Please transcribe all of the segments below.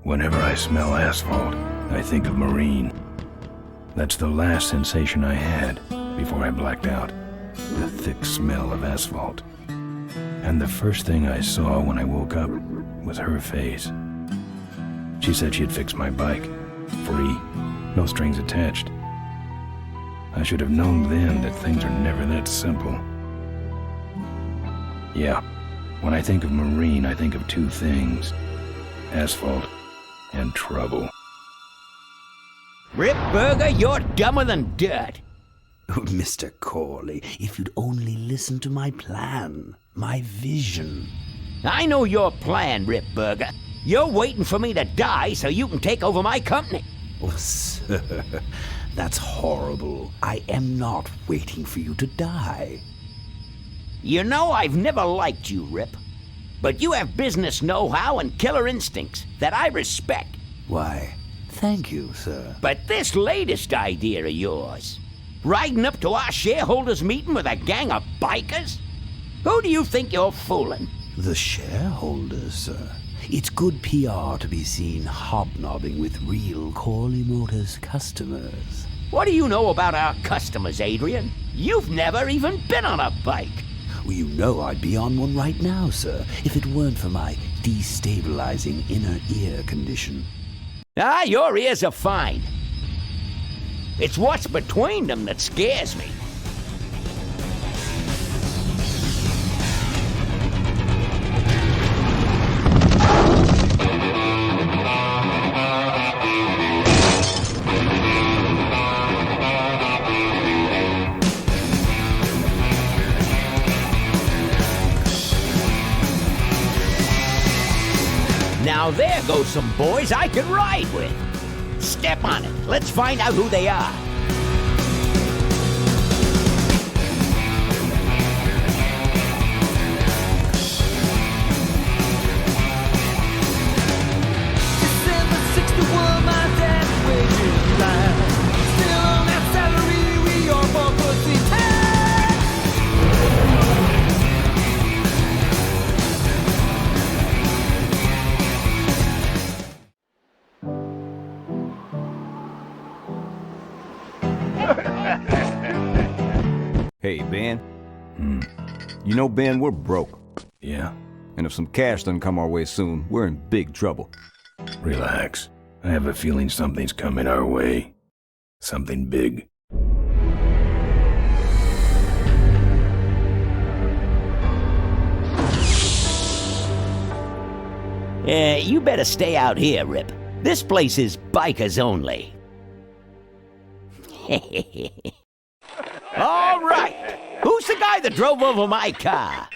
Whenever I smell asphalt, I think of Marine. That's the last sensation I had before I blacked out. The thick smell of asphalt. And the first thing I saw when I woke up was her face. She said she'd fix my bike. Free. No strings attached. I should have known then that things are never that simple. Yeah, when I think of Marine, I think of two things. Asphalt and trouble. Rip Burger, you're dumber than dirt. Oh, Mr. Corley, if you'd only listen to my plan, my vision. I know your plan, Rip Burger. You're waiting for me to die so you can take over my company. Oh, sir, that's horrible. I am not waiting for you to die. You know I've never liked you, Rip. But you have business know-how and killer instincts that I respect. Why, thank you, sir. But this latest idea of yours, riding up to our shareholders' meeting with a gang of bikers? Who do you think you're fooling? The shareholders, sir. It's good PR to be seen hobnobbing with real Corley Motors customers. What do you know about our customers, Adrian? You've never even been on a bike. Well, you know I'd be on one right now, sir, if it weren't for my destabilizing inner ear condition. Ah, your ears are fine. It's what's between them that scares me. Now there go some boys I can ride with. Step on it. Let's find out who they are. December 61, my dad wages live. Still on that salary, we are for pussy time. Hey, Ben. You know, Ben, we're broke. Yeah? And if some cash doesn't come our way soon, we're in big trouble. Relax. I have a feeling something's coming our way. Something big. You better stay out here, Rip. This place is bikers only. All right. Who's the guy that drove over my car?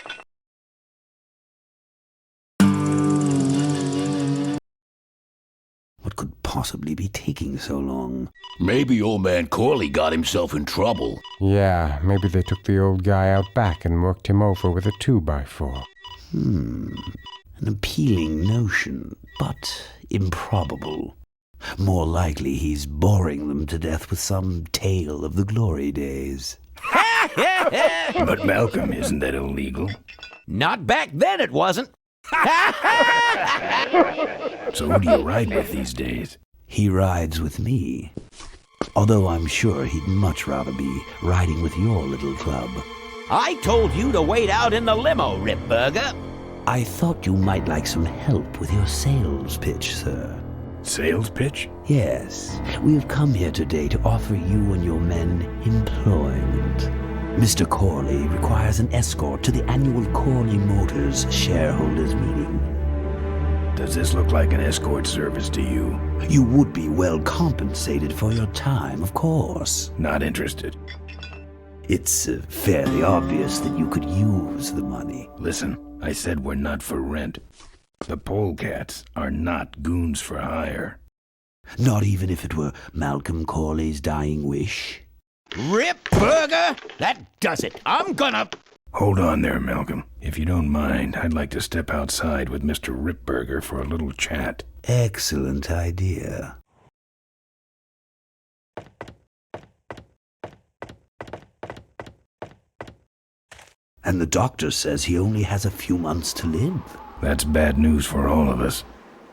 What could possibly be taking so long? Maybe old man Corley got himself in trouble. Yeah, maybe they took the old guy out back and worked him over with a 2x4. An appealing notion, but improbable. More likely he's boring them to death with some tale of the glory days. But Malcolm, isn't that illegal? Not back then, it wasn't. So who do you ride with these days? He rides with me. Although I'm sure he'd much rather be riding with your little club. I told you to wait out in the limo, Rip Burger. I thought you might like some help with your sales pitch, sir. Sales pitch? Yes, we have come here today to offer you and your men employment. Mr. Corley requires an escort to the annual Corley Motors shareholders meeting. Does this look like an escort service to you? You would be well compensated for your time, of course. Not interested. It's fairly obvious that you could use the money. Listen, I said we're not for rent. The polecats are not goons for hire. Not even if it were Malcolm Corley's dying wish. Rip Burger? That does it. I'm gonna... Hold on there, Malcolm. If you don't mind, I'd like to step outside with Mr. Ripburger for a little chat. Excellent idea. And the doctor says he only has a few months to live. That's bad news for all of us.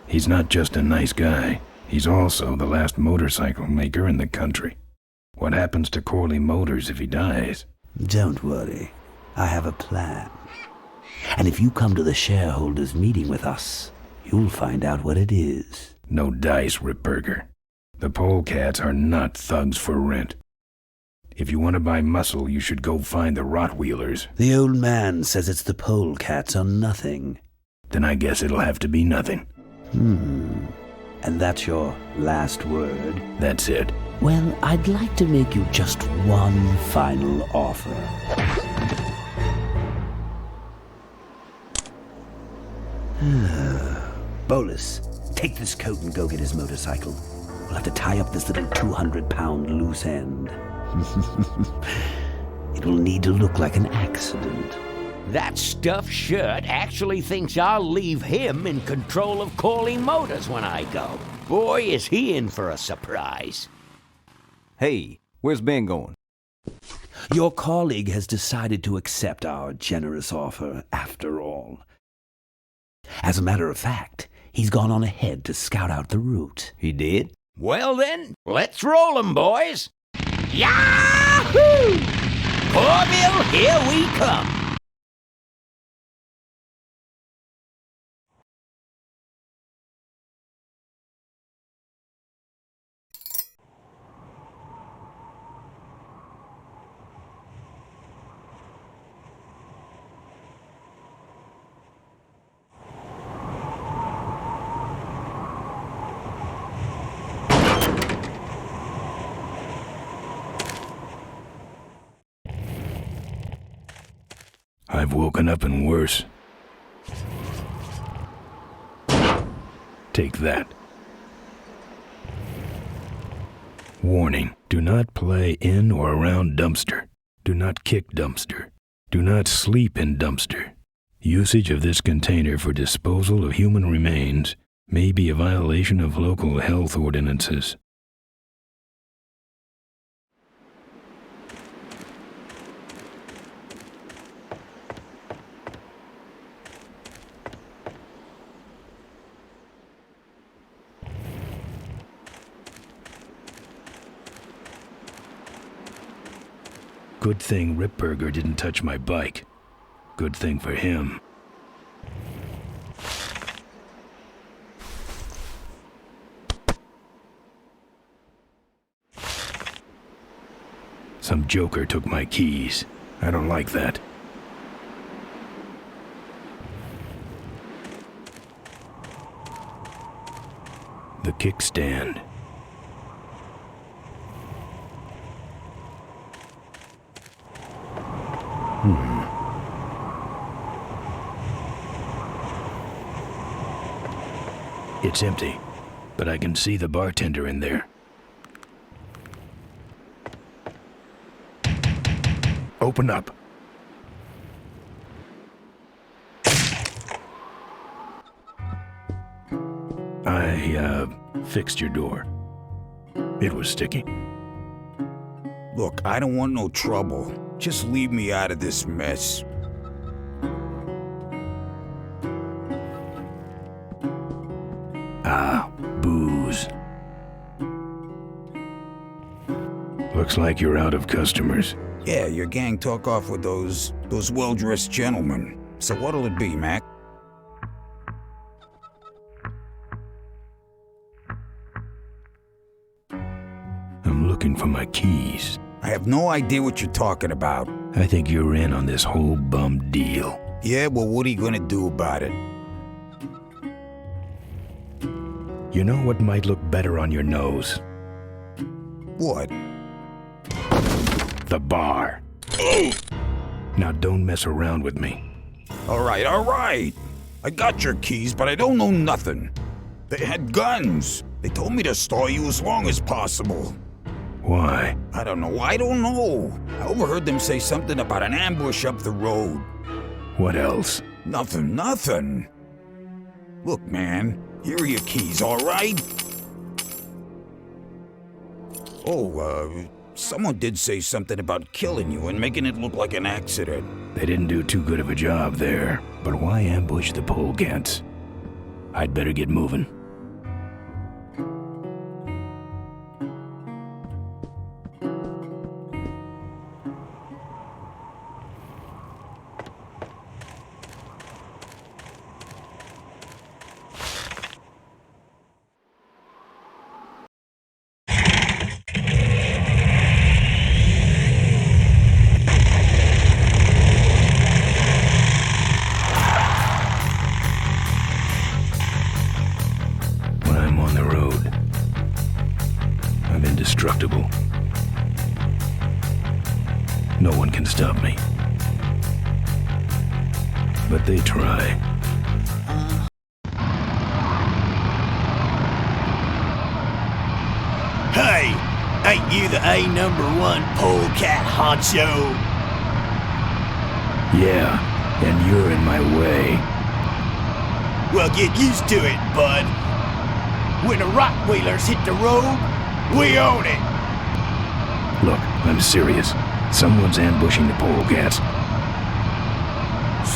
He's not just a nice guy. He's also the last motorcycle maker in the country. What happens to Corley Motors if he dies? Don't worry. I have a plan. And if you come to the shareholders' meeting with us, you'll find out what it is. No dice, Ripburger. The polecats are not thugs for rent. If you want to buy muscle, you should go find the Rottweilers. The old man says it's the polecats or nothing. Then I guess it'll have to be nothing. And that's your last word? That's it. Well, I'd like to make you just one final offer. Bolus, take this coat and go get his motorcycle. We'll have to tie up this little 200-pound loose end. It will need to look like an accident. That stuffed shirt actually thinks I'll leave him in control of Corley Motors when I go. Boy, is he in for a surprise. Hey, where's Ben going? Your colleague has decided to accept our generous offer after all. As a matter of fact, he's gone on ahead to scout out the route. He did? Well then, let's roll 'em, boys. Yahoo! Corville, here we come. I've woken up in worse. Take that. Warning, do not play in or around dumpster. Do not kick dumpster. Do not sleep in dumpster. Usage of this container for disposal of human remains may be a violation of local health ordinances. Good thing Ripburger didn't touch my bike. Good thing for him. Some joker took my keys. I don't like that. The kickstand. It's empty, but I can see the bartender in there. Open up. I fixed your door. It was sticky. Look, I don't want no trouble. Just leave me out of this mess. Ah, booze. Looks like you're out of customers. Yeah, your gang took off with those well-dressed gentlemen. So what'll it be, Mac? I'm looking for my keys. I have no idea what you're talking about. I think you're in on this whole bum deal. Yeah, well, what are you gonna do about it? You know what might look better on your nose? What? The bar. Now don't mess around with me. All right. I got your keys, but I don't know nothing. They had guns. They told me to stall you as long as possible. Why? I don't know. I overheard them say something about an ambush up the road. What else? Nothing. Look, man, here are your keys, all right? Oh, someone did say something about killing you and making it look like an accident. They didn't do too good of a job there, but why ambush the polecats? I'd better get moving. When I'm on the road, I'm indestructible. No one can stop me. But they try. Hey, ain't you the A#1 polecat honcho? Yeah, and you're in my way. Well, get used to it, bud. When the rock wheelers hit the road, we own it. Look, I'm serious. Someone's ambushing the polecats.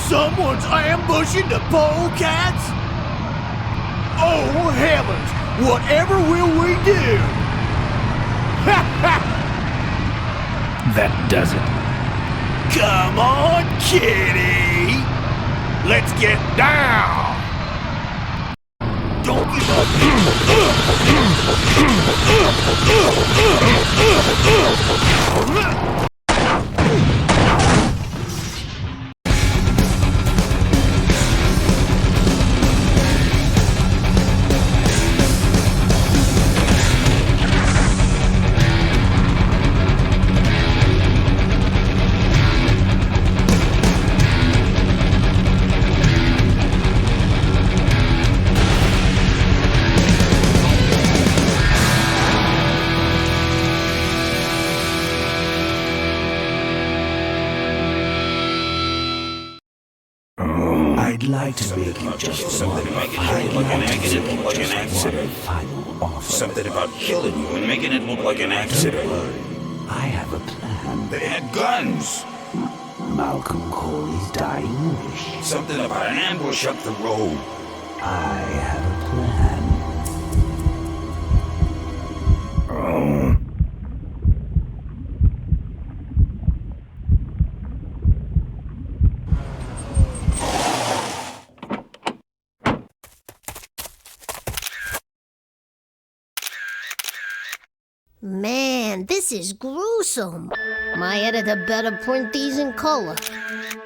Someone's ambushing the polecats? Oh, heavens! Whatever will we do? That does it. Come on, kitty! Let's get down! Don't give up! I'd like to make you just one final offer. Something about killing you and making it look like an accident. I have a plan. They had guns. Malcolm Corley's dying wish. Something about an ambush up the road. I have a plan. Oh. Man, this is gruesome. My editor better print these in color.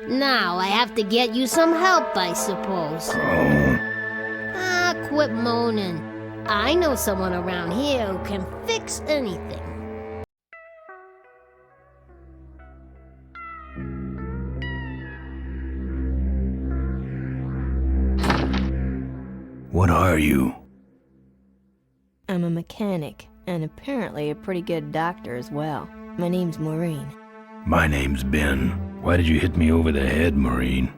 Now I have to get you some help, I suppose. Ah, quit moaning. I know someone around here who can fix anything. What are you? I'm a mechanic, and apparently a pretty good doctor as well. My name's Maureen. My name's Ben. Why did you hit me over the head, Maureen?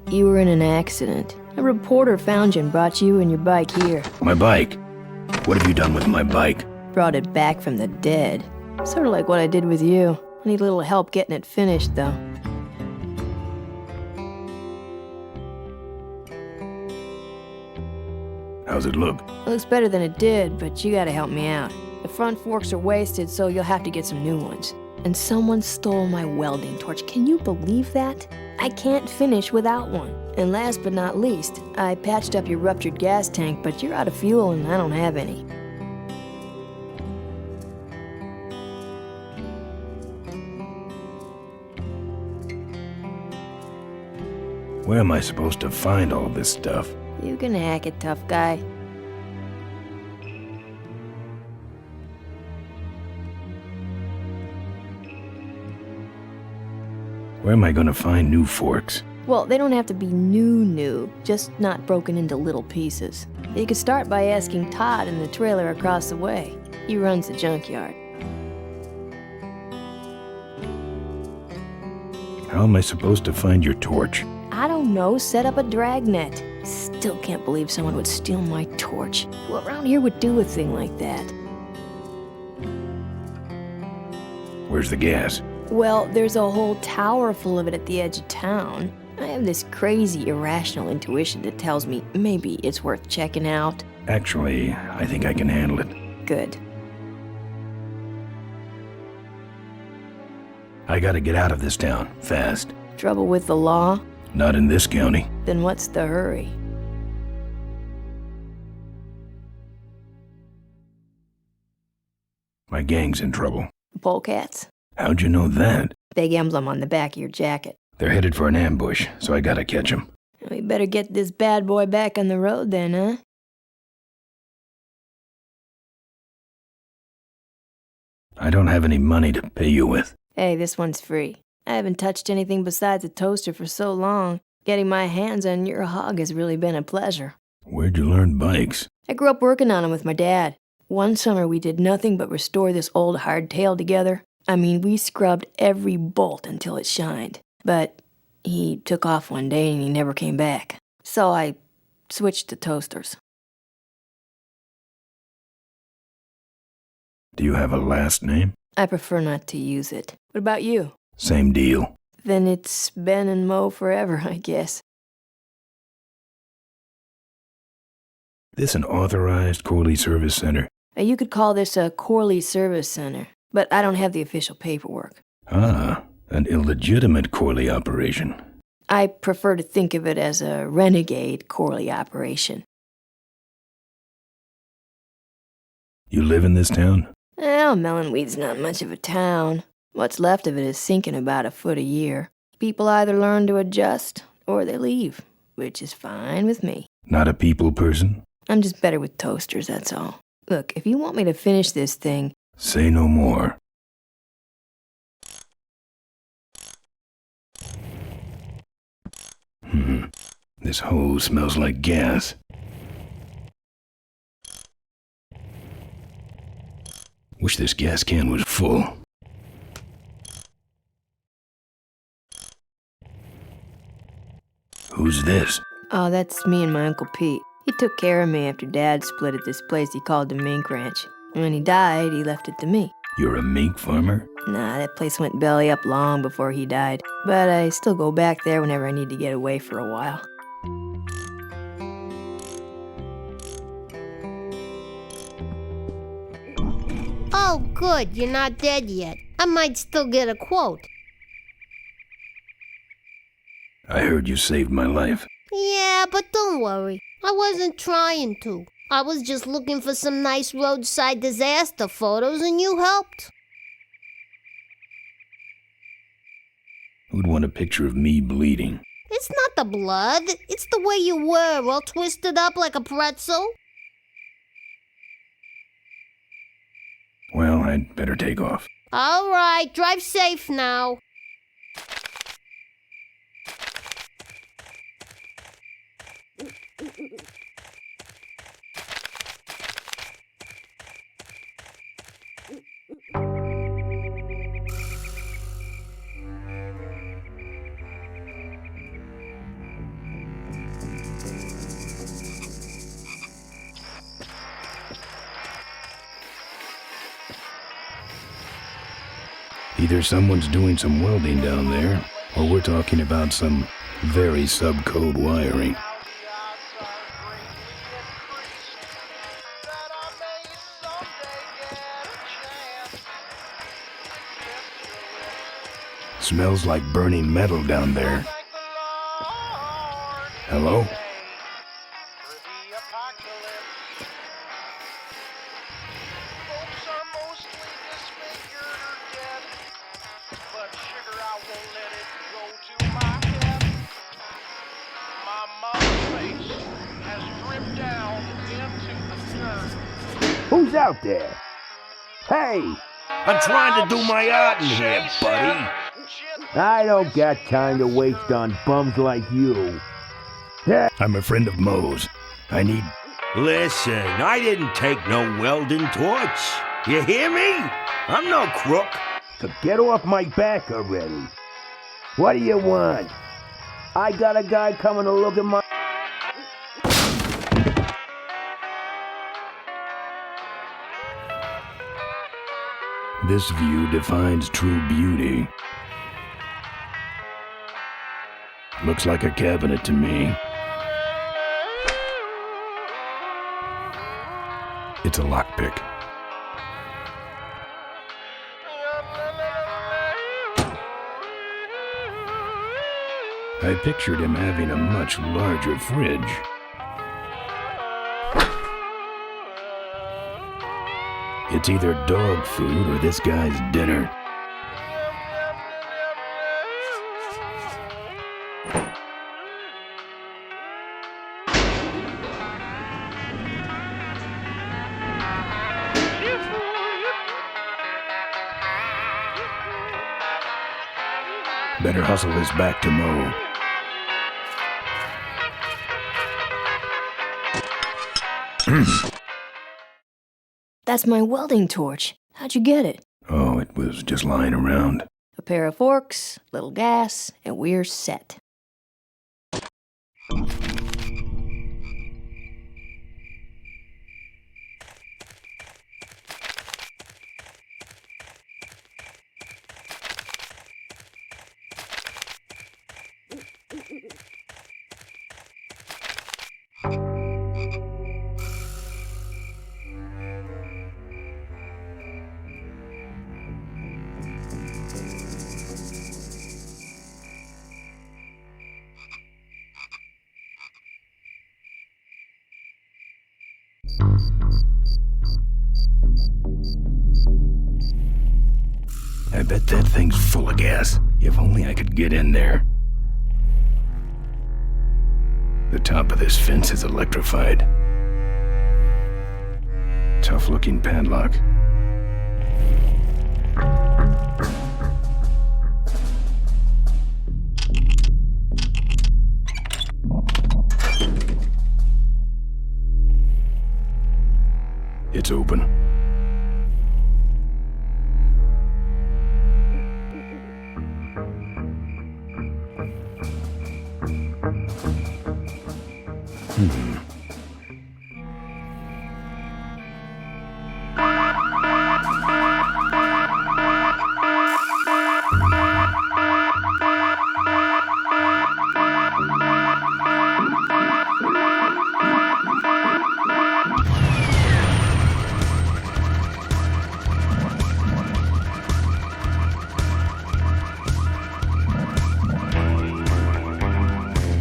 You were in an accident. A reporter found you and brought you and your bike here. My bike? What have you done with my bike? Brought it back from the dead. Sort of like what I did with you. I need a little help getting it finished, though. How's it look? It looks better than it did, but you gotta help me out. The front forks are wasted, so you'll have to get some new ones. And someone stole my welding torch. Can you believe that? I can't finish without one. And last but not least, I patched up your ruptured gas tank, but you're out of fuel and I don't have any. Where am I supposed to find all this stuff? You can hack it, tough guy. Where am I gonna find new forks? Well, they don't have to be new, just not broken into little pieces. You could start by asking Todd in the trailer across the way. He runs the junkyard. How am I supposed to find your torch? I don't know, set up a dragnet. Still can't believe someone would steal my torch. Who around here would do a thing like that? Where's the gas? Well, there's a whole tower full of it at the edge of town. I have this crazy, irrational intuition that tells me maybe it's worth checking out. Actually, I think I can handle it. Good. I gotta get out of this town, fast. Trouble with the law? Not in this county. Then what's the hurry? My gang's in trouble. The polecats? How'd you know that? Big emblem on the back of your jacket. They're headed for an ambush, so I gotta catch them. We better get this bad boy back on the road then, huh? I don't have any money to pay you with. Hey, this one's free. I haven't touched anything besides a toaster for so long. Getting my hands on your hog has really been a pleasure. Where'd you learn bikes? I grew up working on them with my dad. One summer we did nothing but restore this old hardtail together. I mean, we scrubbed every bolt until it shined. But he took off one day and he never came back. So I switched to toasters. Do you have a last name? I prefer not to use it. What about you? Same deal. Then it's Ben and Mo forever, I guess. This an authorized Corley Service Center? You could call this a Corley Service Center, but I don't have the official paperwork. Ah, an illegitimate Corley operation. I prefer to think of it as a renegade Corley operation. You live in this town? Well, Melonweed's not much of a town. What's left of it is sinking about a foot a year. People either learn to adjust or they leave, which is fine with me. Not a people person? I'm just better with toasters, that's all. Look, if you want me to finish this thing... Say no more. This hose smells like gas. Wish this gas can was full. Who's this? Oh, that's me and my Uncle Pete. He took care of me after Dad split at this place he called the Mink Ranch. When he died, he left it to me. You're a mink farmer? Nah, that place went belly up long before he died. But I still go back there whenever I need to get away for a while. Oh, good, you're not dead yet. I might still get a quote. I heard you saved my life. Yeah, but don't worry. I wasn't trying to. I was just looking for some nice roadside disaster photos and you helped. Who'd want a picture of me bleeding? It's not the blood. It's the way you were, all twisted up like a pretzel. Well, I'd better take off. All right, drive safe now. Either someone's doing some welding down there, or we're talking about some very subcode wiring. Smells like burning metal down there. Hello? Who's out there? Hey! I'm trying to do my art in here, buddy. I don't got time to waste on bums like you. I'm a friend of Moe's. I need... Listen, I didn't take no welding torch. You hear me? I'm no crook. So get off my back already. What do you want? I got a guy coming to look at my... This view defines true beauty. Looks like a cabinet to me. It's a lockpick. I pictured him having a much larger fridge. It's either dog food or this guy's dinner. Better hustle this back to Mo. That's my welding torch. How'd you get it? Oh, it was just lying around. A pair of forks, little gas, and we're set. I bet that thing's full of gas. If only I could get in there. The top of this fence is electrified. Tough-looking padlock. It's open.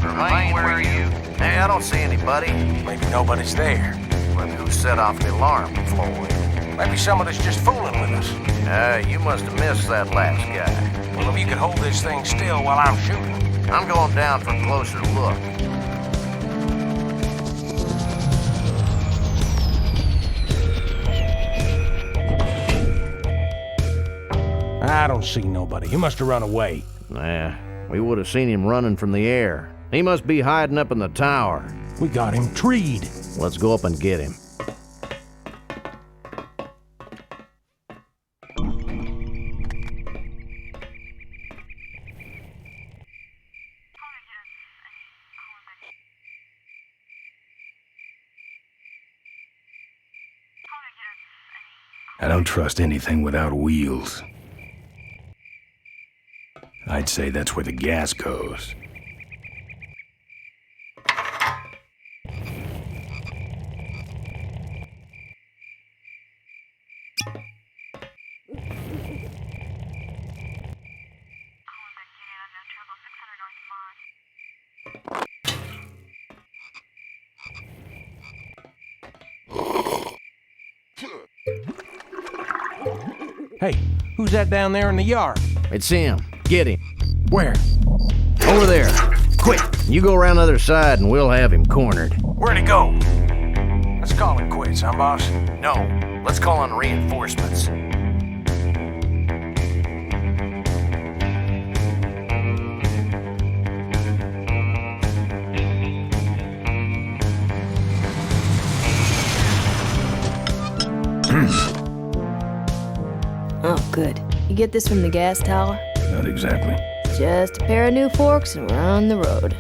Remain where are you? Hey, I don't see anybody. Maybe nobody's there. Maybe who set off the alarm, Floyd? Maybe someone is just fooling with us. You must have missed that last guy. Well, if you could hold this thing still while I'm shooting. I'm going down for a closer look. I don't see nobody. He must have run away. Nah, we would have seen him running from the air. He must be hiding up in the tower. We got him treed. Let's go up and get him. I don't trust anything without wheels. I'd say that's where the gas goes. Hey, who's that down there in the yard? It's him. Get him. Where? Over there. Quick, you go around the other side and we'll have him cornered. Where'd he go? Let's call it quits, huh, boss? No, let's call on reinforcements. Oh, good. You get this from the gas tower? Not exactly. Just a pair of new forks and we're on the road.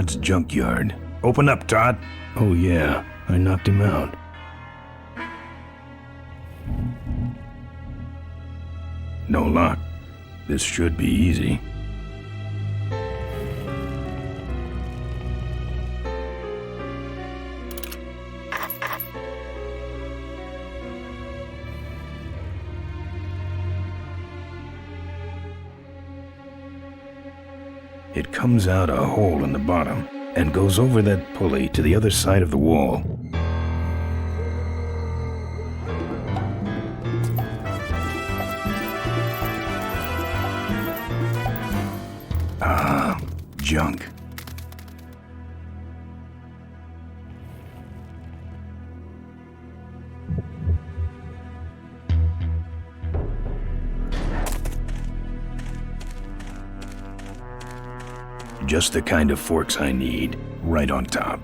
Todd's junkyard. Open up, Todd. Oh yeah, I knocked him out. No lock. This should be easy. It comes out a hole in the bottom and goes over that pulley to the other side of the wall. Ah, junk. Just the kind of forks I need, right on top.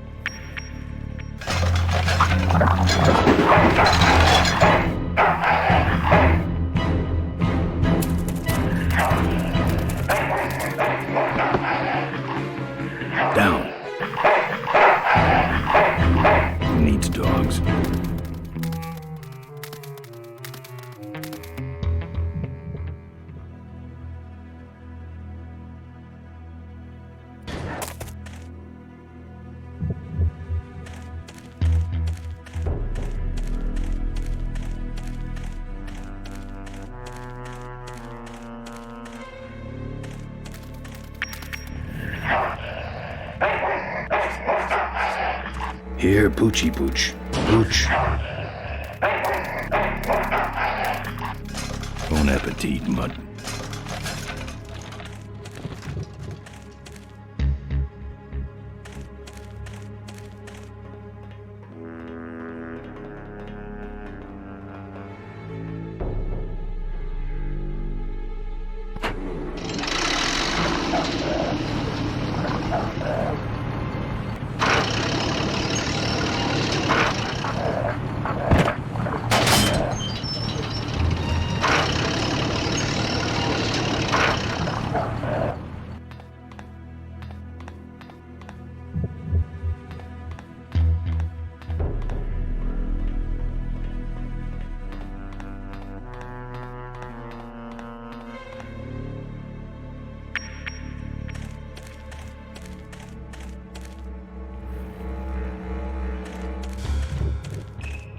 Down. Needs dogs. Here, Poochie Pooch. Pooch. Bon appetit, mutt.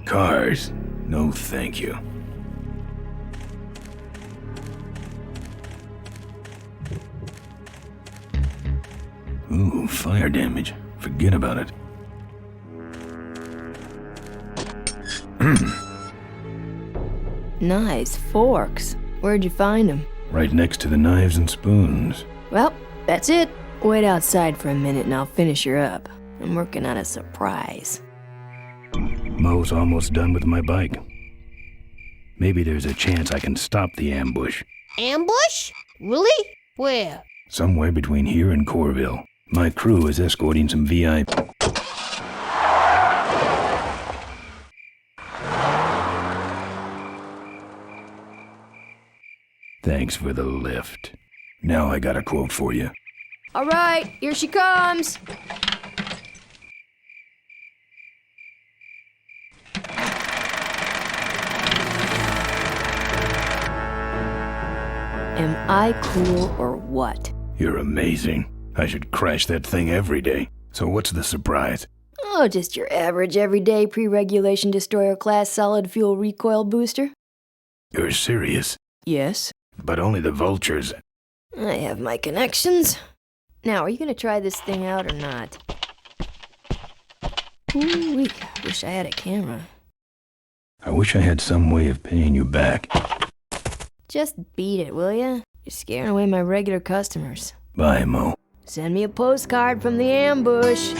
Cars? No, thank you. Ooh, fire damage. Forget about it. Nice forks. Where'd you find them? Right next to the knives and spoons. Well, that's it. Wait outside for a minute and I'll finish her up. I'm working on a surprise. Mo's almost done with my bike. Maybe there's a chance I can stop the ambush. Ambush? Really? Where? Somewhere between here and Corville. My crew is escorting some VIP. Thanks for the lift. Now I got a quote for you. All right, here she comes. Am I cool or what? You're amazing. I should crash that thing every day. So what's the surprise? Oh, just your average everyday pre-regulation destroyer class solid fuel recoil booster. You're serious? Yes. But only the vultures. I have my connections. Now, are you gonna try this thing out or not? Ooh, wish I had a camera. I wish I had some way of paying you back. Just beat it, will ya? You're scaring away my regular customers. Bye, Mo. Send me a postcard from the ambush.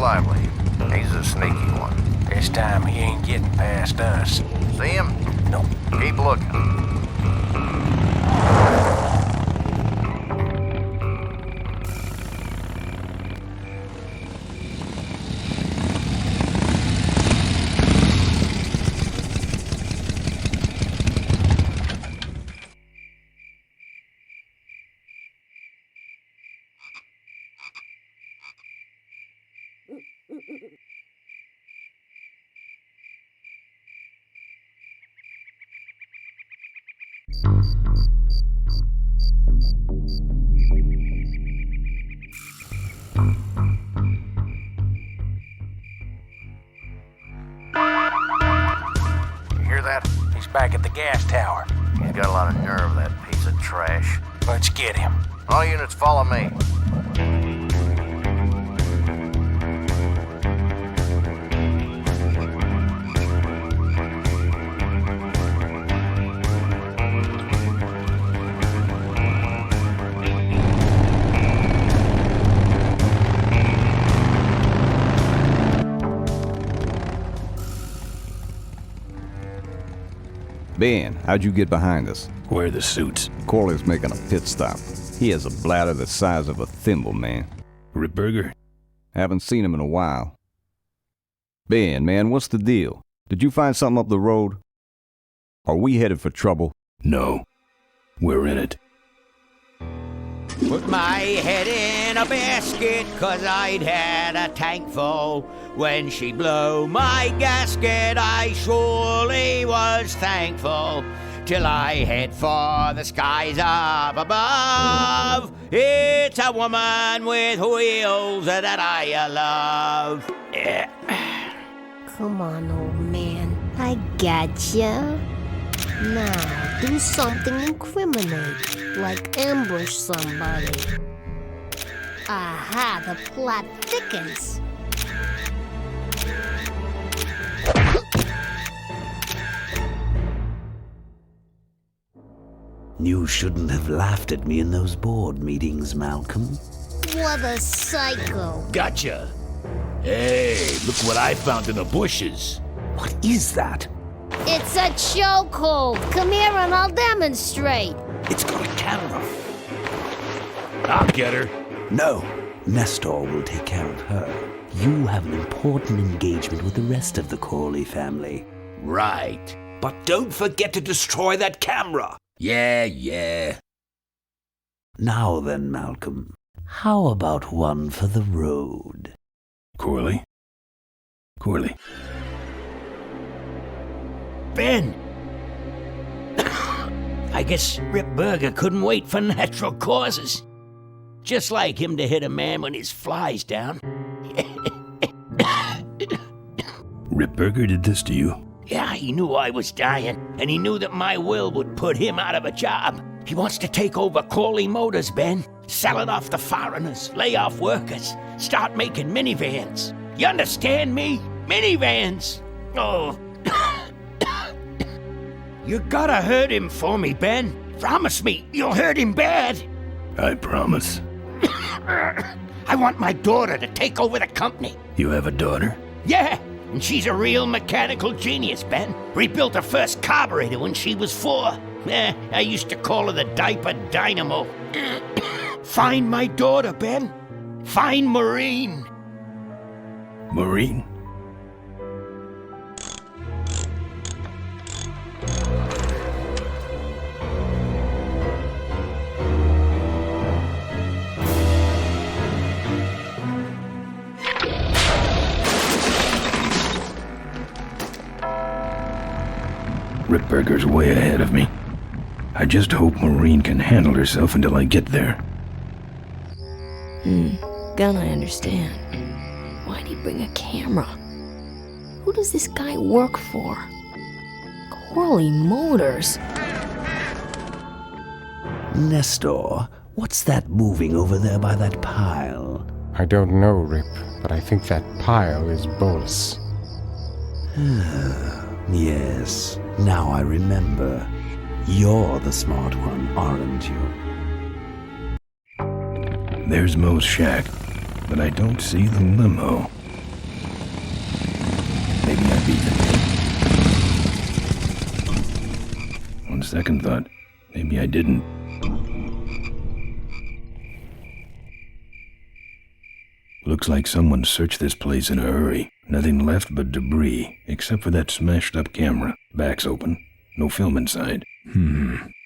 lively. He's a sneaky one. This time he ain't getting past us. See him? Nope. Keep looking. Back at the gas tower. He's got a lot of nerve, that piece of trash. Let's get him. All units, follow me. Ben, how'd you get behind us? Where are the suits? Corley's making a pit stop. He has a bladder the size of a thimble, man. Ripburger? Haven't seen him in a while. Ben, man, what's the deal? Did you find something up the road? Are we headed for trouble? No. We're in it. Put my head in a basket, 'cause I'd had a tank full. When she blew my gasket, I surely was thankful. Till I head for the skies up above. It's a woman with wheels that I love. Yeah. Come on, old man. I gotcha. Now, do something incriminating, like ambush somebody. Aha, the plot thickens. You shouldn't have laughed at me in those board meetings, Malcolm. What a psycho. Gotcha. Hey, look what I found in the bushes. What is that? It's a chokehold. Come here and I'll demonstrate. It's got a camera. I'll get her. No, Nestor will take care of her. You have an important engagement with the rest of the Corley family. Right. But don't forget to destroy that camera. Yeah. Now then, Malcolm, how about one for the road? Corley? Ben! I guess Rip Burger couldn't wait for natural causes. Just like him to hit a man when his fly's down. Ripburger did this to you? Yeah, he knew I was dying, and he knew that my will would put him out of a job. He wants to take over Corley Motors, Ben. Sell it off to foreigners, lay off workers, start making minivans. You understand me? Minivans! Oh. You gotta hurt him for me, Ben. Promise me you'll hurt him bad. I promise. I want my daughter to take over the company. You have a daughter? Yeah, and she's a real mechanical genius, Ben. Rebuilt her first carburetor when she was 4. I used to call her the diaper dynamo. Find my daughter, Ben. Find Maureen. Maureen? Ripburger's way ahead of me. I just hope Maureen can handle herself until I get there. Gonna understand. Why'd he bring a camera? Who does this guy work for? Corley Motors. Nestor, what's that moving over there by that pile? I don't know, Rip, but I think that pile is Bolus. Yes, now I remember. You're the smart one, aren't you? There's Mo's shack, but I don't see the limo. upbeat than me. On second thought, maybe I didn't. Looks like someone searched this place in a hurry. Nothing left but debris, except for that smashed-up camera. Back's open. No film inside.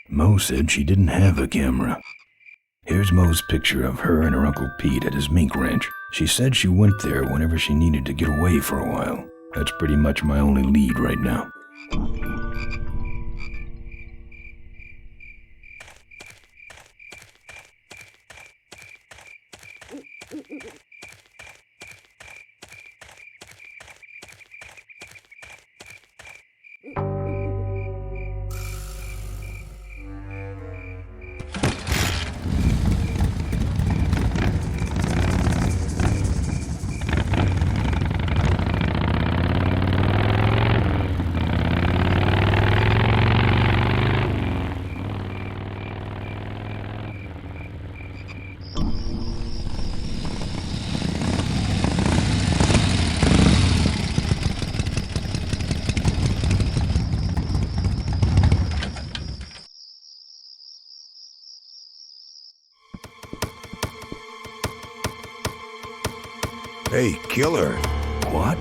Mo said she didn't have a camera. Here's Mo's picture of her and her Uncle Pete at his mink ranch. She said she went there whenever she needed to get away for a while. That's pretty much my only lead right now. Hey, killer. What?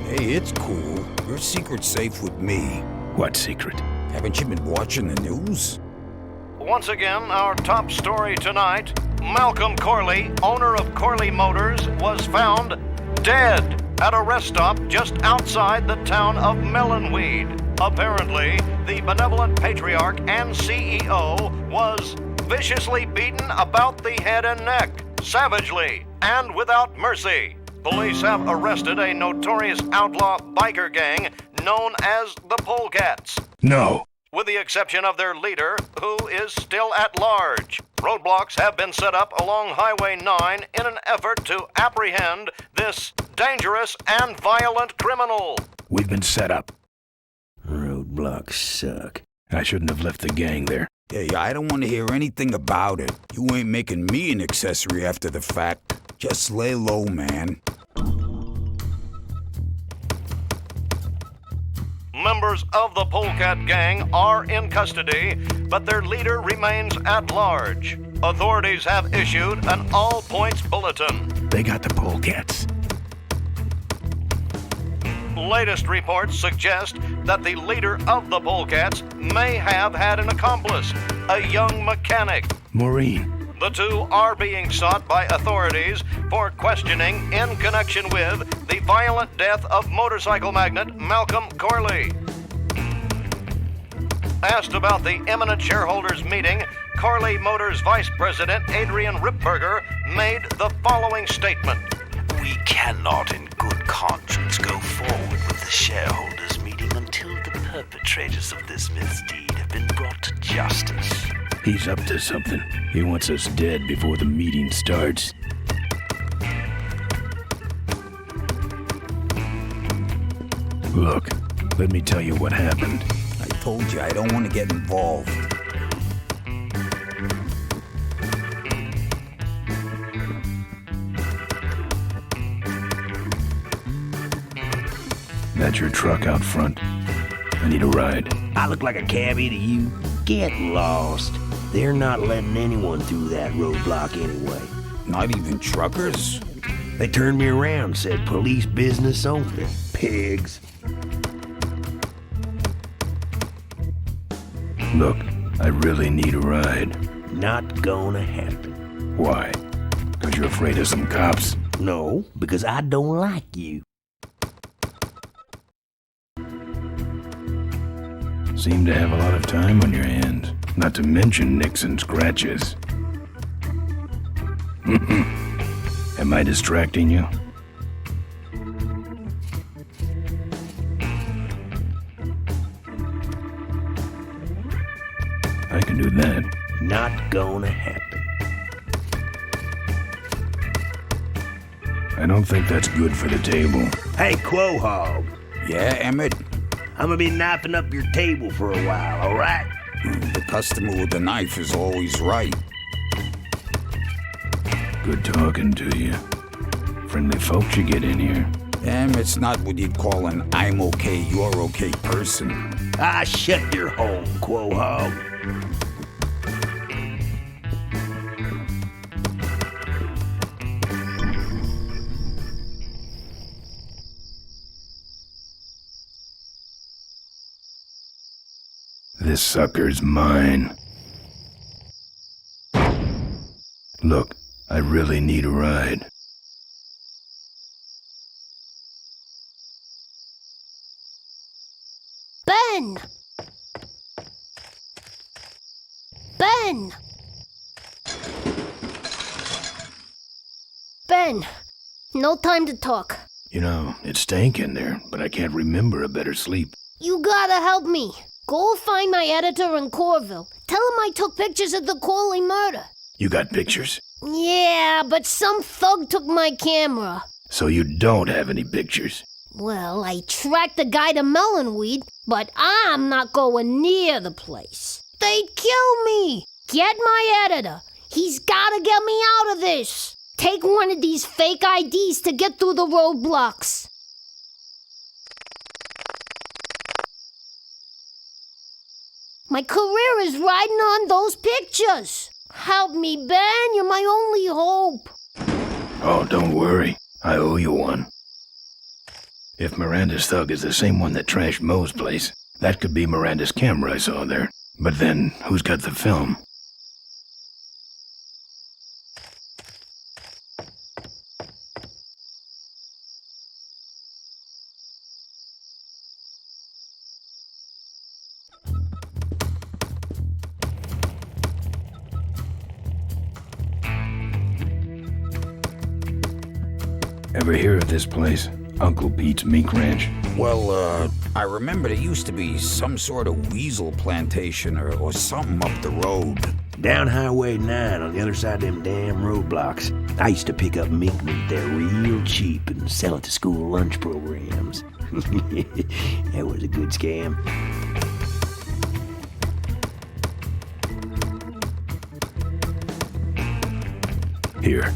Hey, it's cool. Your secret's safe with me. What secret? Haven't you been watching the news? Once again, our top story tonight, Malcolm Corley, owner of Corley Motors, was found dead at a rest stop just outside the town of Melonweed. Apparently, the benevolent patriarch and CEO was viciously beaten about the head and neck, savagely and without mercy. Police have arrested a notorious outlaw biker gang known as the Polecats. No. With the exception of their leader, who is still at large. Roadblocks have been set up along Highway 9 in an effort to apprehend this dangerous and violent criminal. We've been set up. Roadblocks suck. I shouldn't have left the gang there. Hey, I don't want to hear anything about it. You ain't making me an accessory after the fact. Just lay low, man. Members of the Polecat gang are in custody, but their leader remains at large. Authorities have issued an all-points bulletin. They got the Polecats. Latest reports suggest that the leader of the Polecats may have had an accomplice, a young mechanic. Maureen. The two are being sought by authorities for questioning in connection with the violent death of motorcycle magnate Malcolm Corley. Asked about the imminent shareholders meeting, Corley Motors Vice President Adrian Ripberger made the following statement. We cannot in good conscience go forward with the shareholders meeting until the perpetrators of this misdeed have been brought to justice. He's up to something. He wants us dead before the meeting starts. Look, let me tell you what happened. I told you I don't want to get involved. That's your truck out front. I need a ride. I look like a cabbie to you? Get lost. They're not letting anyone through that roadblock anyway. Not even truckers? They turned me around, said police business only. Pigs. Look, I really need a ride. Not gonna happen. Why? Because you're afraid of some cops? No, because I don't like you. Seem to have a lot of time on your hands. Not to mention nicks and scratches. Am I distracting you? I can do that. Not gonna happen. I don't think that's good for the table. Hey, Quahog. Yeah, Emmett? I'm gonna be knifing up your table for a while, all right? The customer with the knife is always right. Good talking to you. Friendly folks you get in here. It's not what you'd call an I'm okay, you're okay person. Ah, shut your hole, Quahog. This sucker's mine. Look, I really need a ride. Ben! Ben! Ben, no time to talk. You know, it stank in there, but I can't remember a better sleep. You gotta help me. Go find my editor in Corville. Tell him I took pictures of the Corley murder. You got pictures? Yeah, but some thug took my camera. So you don't have any pictures? Well, I tracked the guy to Melonweed, but I'm not going near the place. They'd kill me. Get my editor. He's gotta get me out of this. Take one of these fake IDs to get through the roadblocks. My career is riding on those pictures. Help me, Ben. You're my only hope. Oh, don't worry. I owe you one. If Miranda's thug is the same one that trashed Moe's place, that could be Miranda's camera I saw there. But then, who's got the film? Ever hear of this place? Uncle Pete's Mink Ranch? Well, I remember there used to be some sort of weasel plantation or something up the road. Down Highway 9 on the other side of them damn roadblocks. I used to pick up mink meat there real cheap and sell it to school lunch programs. That was a good scam. Here.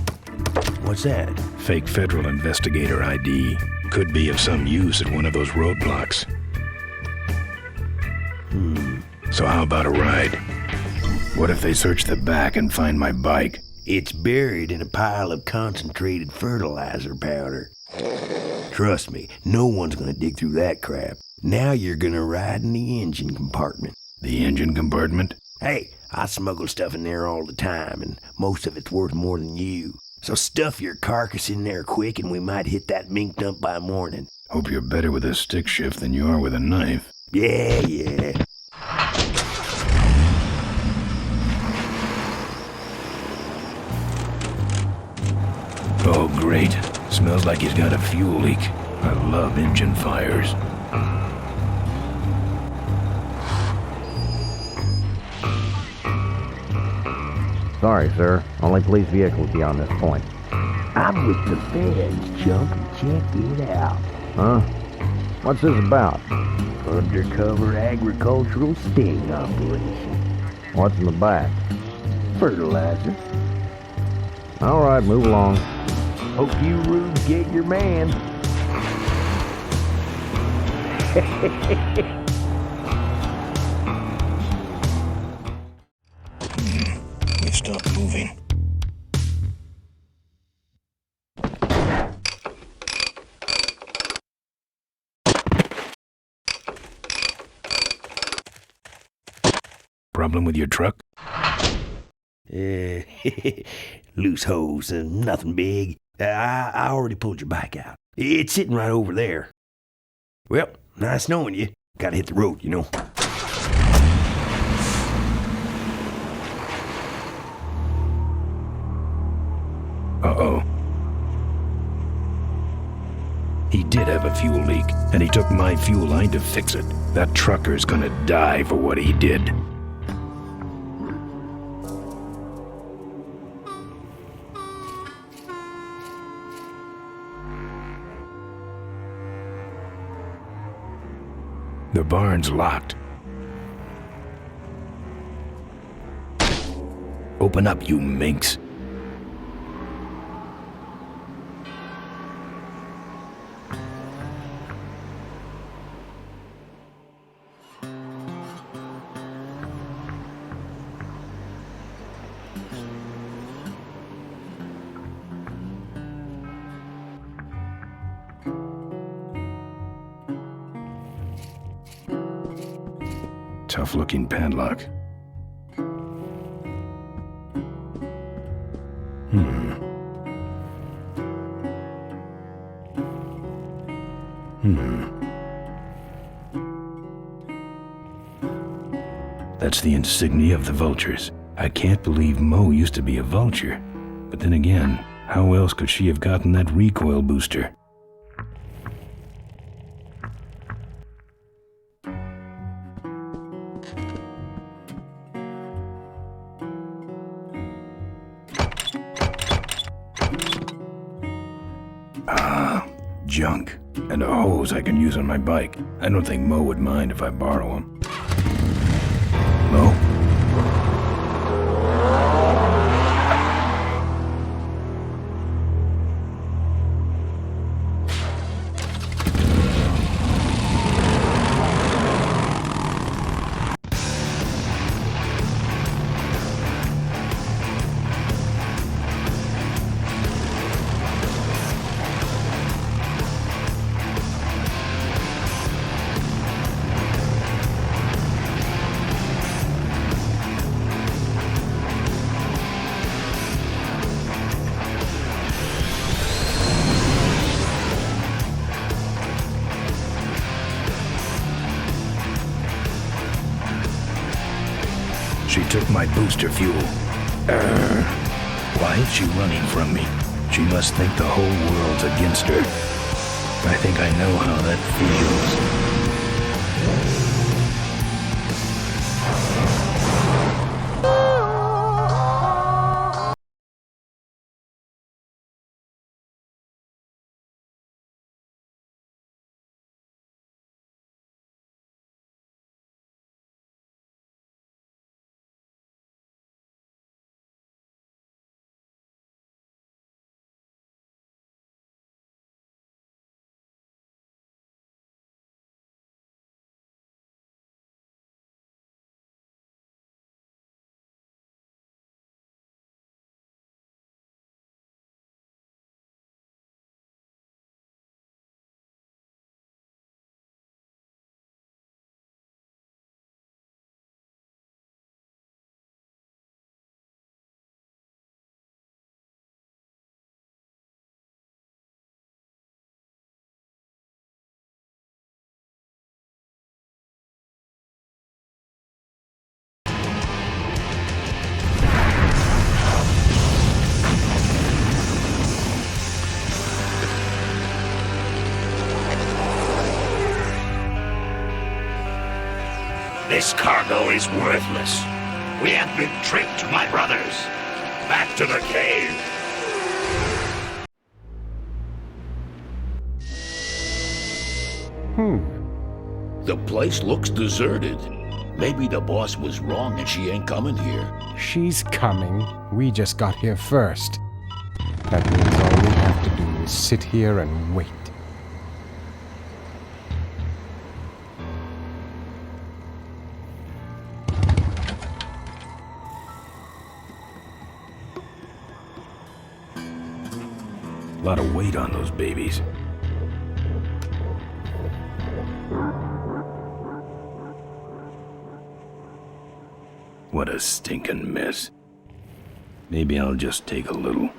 What's that? Fake federal investigator ID. Could be of some use at one of those roadblocks. So how about a ride? What if they search the back and find my bike? It's buried in a pile of concentrated fertilizer powder. Trust me, no one's gonna dig through that crap. Now you're gonna ride in the engine compartment. The engine compartment? Hey, I smuggle stuff in there all the time, and most of it's worth more than you. So stuff your carcass in there quick and we might hit that mink dump by morning. Hope you're better with a stick shift than you are with a knife. Yeah. Oh, great. Smells like he's got a fuel leak. I love engine fires. Sorry, sir. Only police vehicles beyond this point. I'm with the feds, Chunk. Check it out. Huh? What's this about? Undercover agricultural sting operation. What's in the back? Fertilizer. All right, move along. Hope you rubes get your man. We stopped moving. Problem with your truck? Loose hose, nothing big. I already pulled your bike out. It's sitting right over there. Well, nice knowing you. Gotta hit the road, you know. Uh-oh. He did have a fuel leak, and he took my fuel line to fix it. That trucker's gonna die for what he did. The barn's locked. Open up, you minx. tough-looking padlock. That's the insignia of the vultures. I can't believe Mo used to be a vulture. But then again, how else could she have gotten that recoil booster? Junk. And a hose I can use on my bike. I don't think Mo would mind if I borrow him. Mo? She took my booster fuel. Why is she running from me? She must think the whole world's against her. I think I know how that feels. This cargo is worthless. We have been tricked, my brothers. Back to the cave. The place looks deserted. Maybe the boss was wrong and she ain't coming here. She's coming. We just got here first. That means all we have to do is sit here and wait. A lot of weight on those babies. What a stinking mess. Maybe I'll just take a little.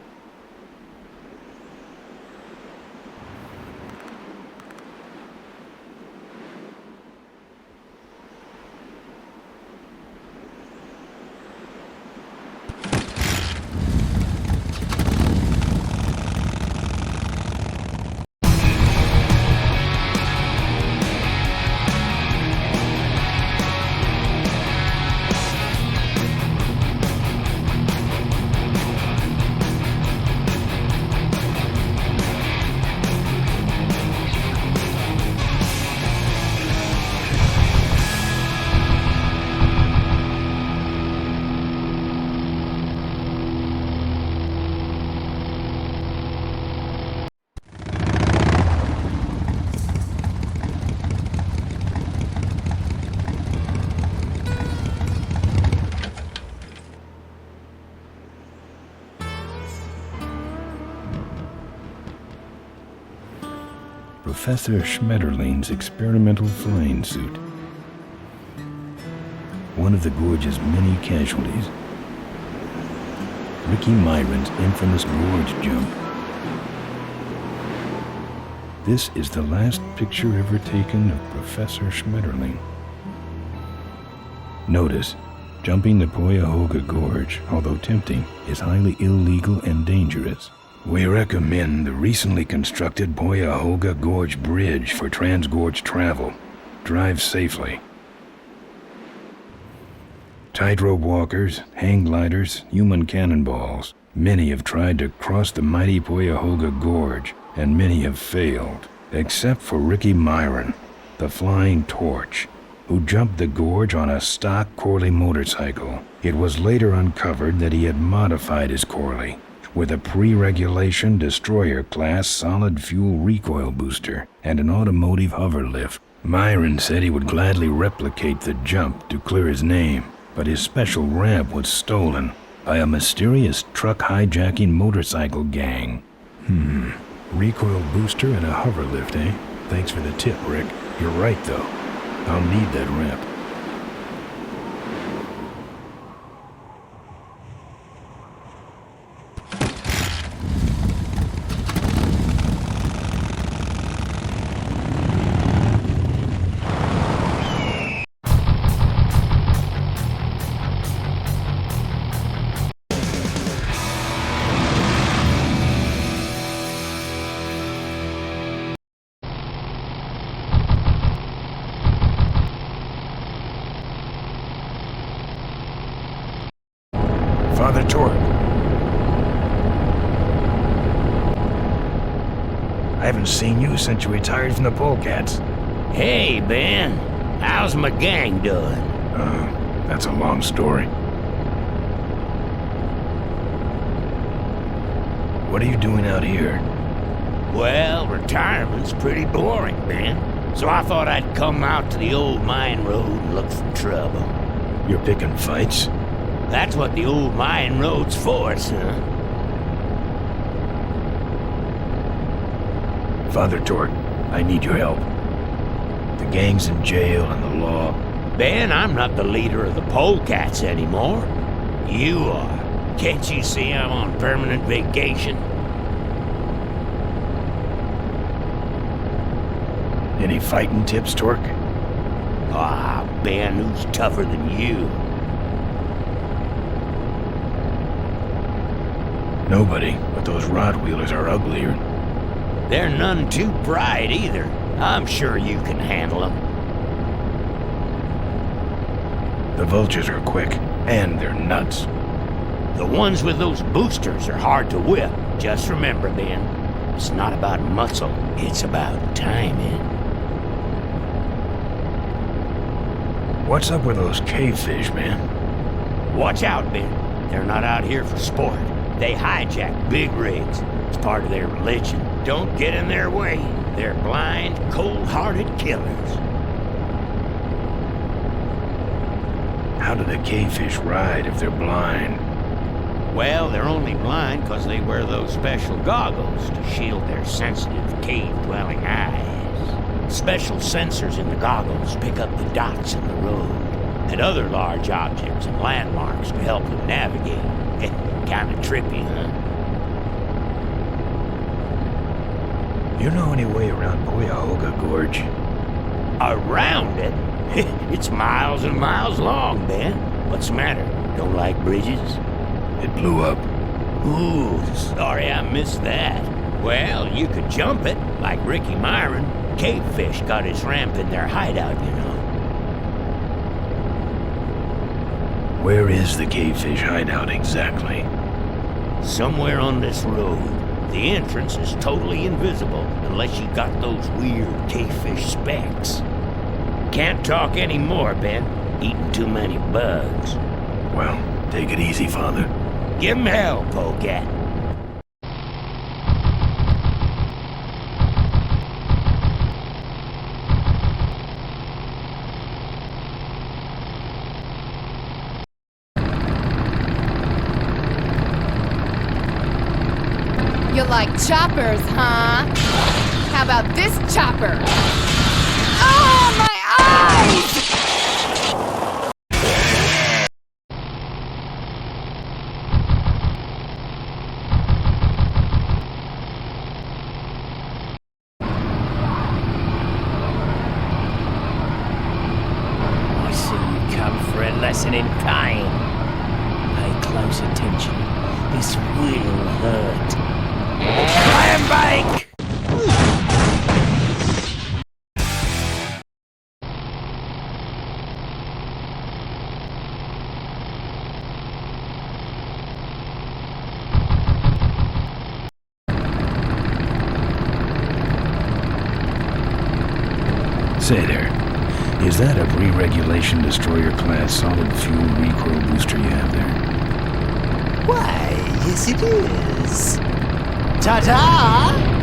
Professor Schmetterling's experimental flying suit. one of the gorge's many casualties. Ricky Myron's infamous gorge jump. This is the last picture ever taken of Professor Schmetterling. Notice, jumping the Cuyahoga Gorge, although tempting, is highly illegal and dangerous. We recommend the recently constructed Cuyahoga Gorge Bridge for transgorge travel. Drive safely. Tightrope walkers, hang gliders, human cannonballs. Many have tried to cross the mighty Cuyahoga Gorge, and many have failed, except for Ricky Myron, the Flying Torch, who jumped the gorge on a stock Corley motorcycle. It was later uncovered that he had modified his Corley with a pre-regulation destroyer-class solid-fuel recoil booster and an automotive hover lift. Myron said he would gladly replicate the jump to clear his name, but his special ramp was stolen by a mysterious truck hijacking motorcycle gang. Recoil booster and a hover lift, eh? Thanks for the tip, Rick. You're right, though. I'll need that ramp. Father Torque. I haven't seen you since you retired from the Polecats. Hey, Ben. How's my gang doing? That's a long story. What are you doing out here? Well, retirement's pretty boring, Ben. So I thought I'd come out to the old mine road and look for trouble. You're picking fights? That's what the old mine road's for, son. Father Torque, I need your help. The gang's in jail and the law. Ben, I'm not the leader of the Polecats anymore. You are. Can't you see I'm on permanent vacation? Any fighting tips, Torque? Ah, Ben, who's tougher than you? Nobody, but those rod-wheelers are uglier. They're none too bright either. I'm sure you can handle them. The vultures are quick, and they're nuts. The ones with those boosters are hard to whip. Just remember, Ben, it's not about muscle, it's about timing. What's up with those cavefish, man? Watch out, Ben. They're not out here for sport. They hijack big rigs. It's part of their religion. Don't get in their way. They're blind, cold-hearted killers. How do the cavefish ride if they're blind? Well, they're only blind because they wear those special goggles to shield their sensitive, cave-dwelling eyes. Special sensors in the goggles pick up the dots in the road and other large objects and landmarks to help them navigate. Kinda trippy, huh? You know any way around Cuyahoga Gorge? Around it? It's miles and miles long, Ben. What's the matter? Don't like bridges? It blew up. Ooh, sorry I missed that. Well, you could jump it, like Ricky Myron. Cavefish got his ramp in their hideout, you know. Where is the cavefish hideout exactly? Somewhere on this road. The entrance is totally invisible unless you got those weird cavefish specs. Can't talk anymore, Ben. Eating too many bugs. Well, take it easy, Father. Give him hell, Polecat. You like choppers, huh? How about this chopper? Oh, my eyes! and in pain. Pay close attention. This will hurt. Clam bake! Say there, is that a re-regulation destroyer-class solid fuel recoil booster you have there? Why, yes it is. Ta-ta!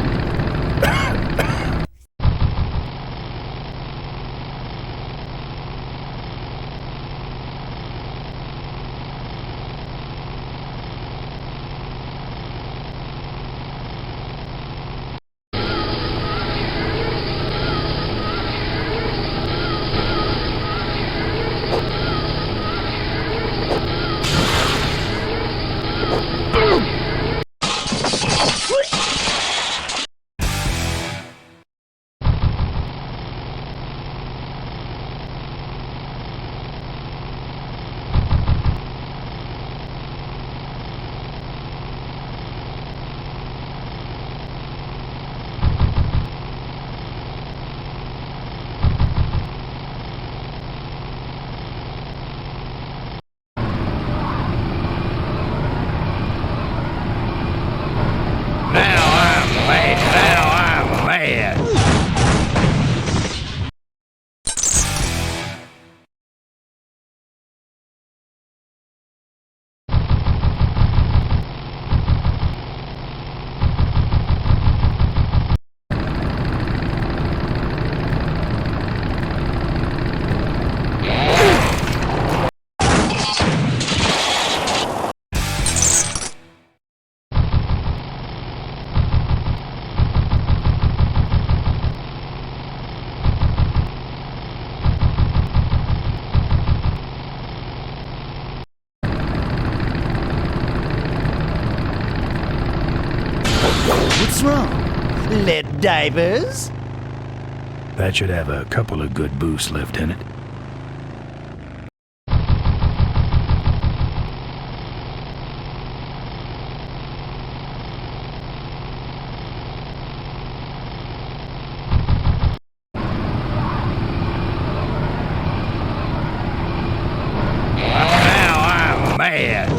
What's wrong? Lead divers? That should have a couple of good boosts left in it. Now I'm mad.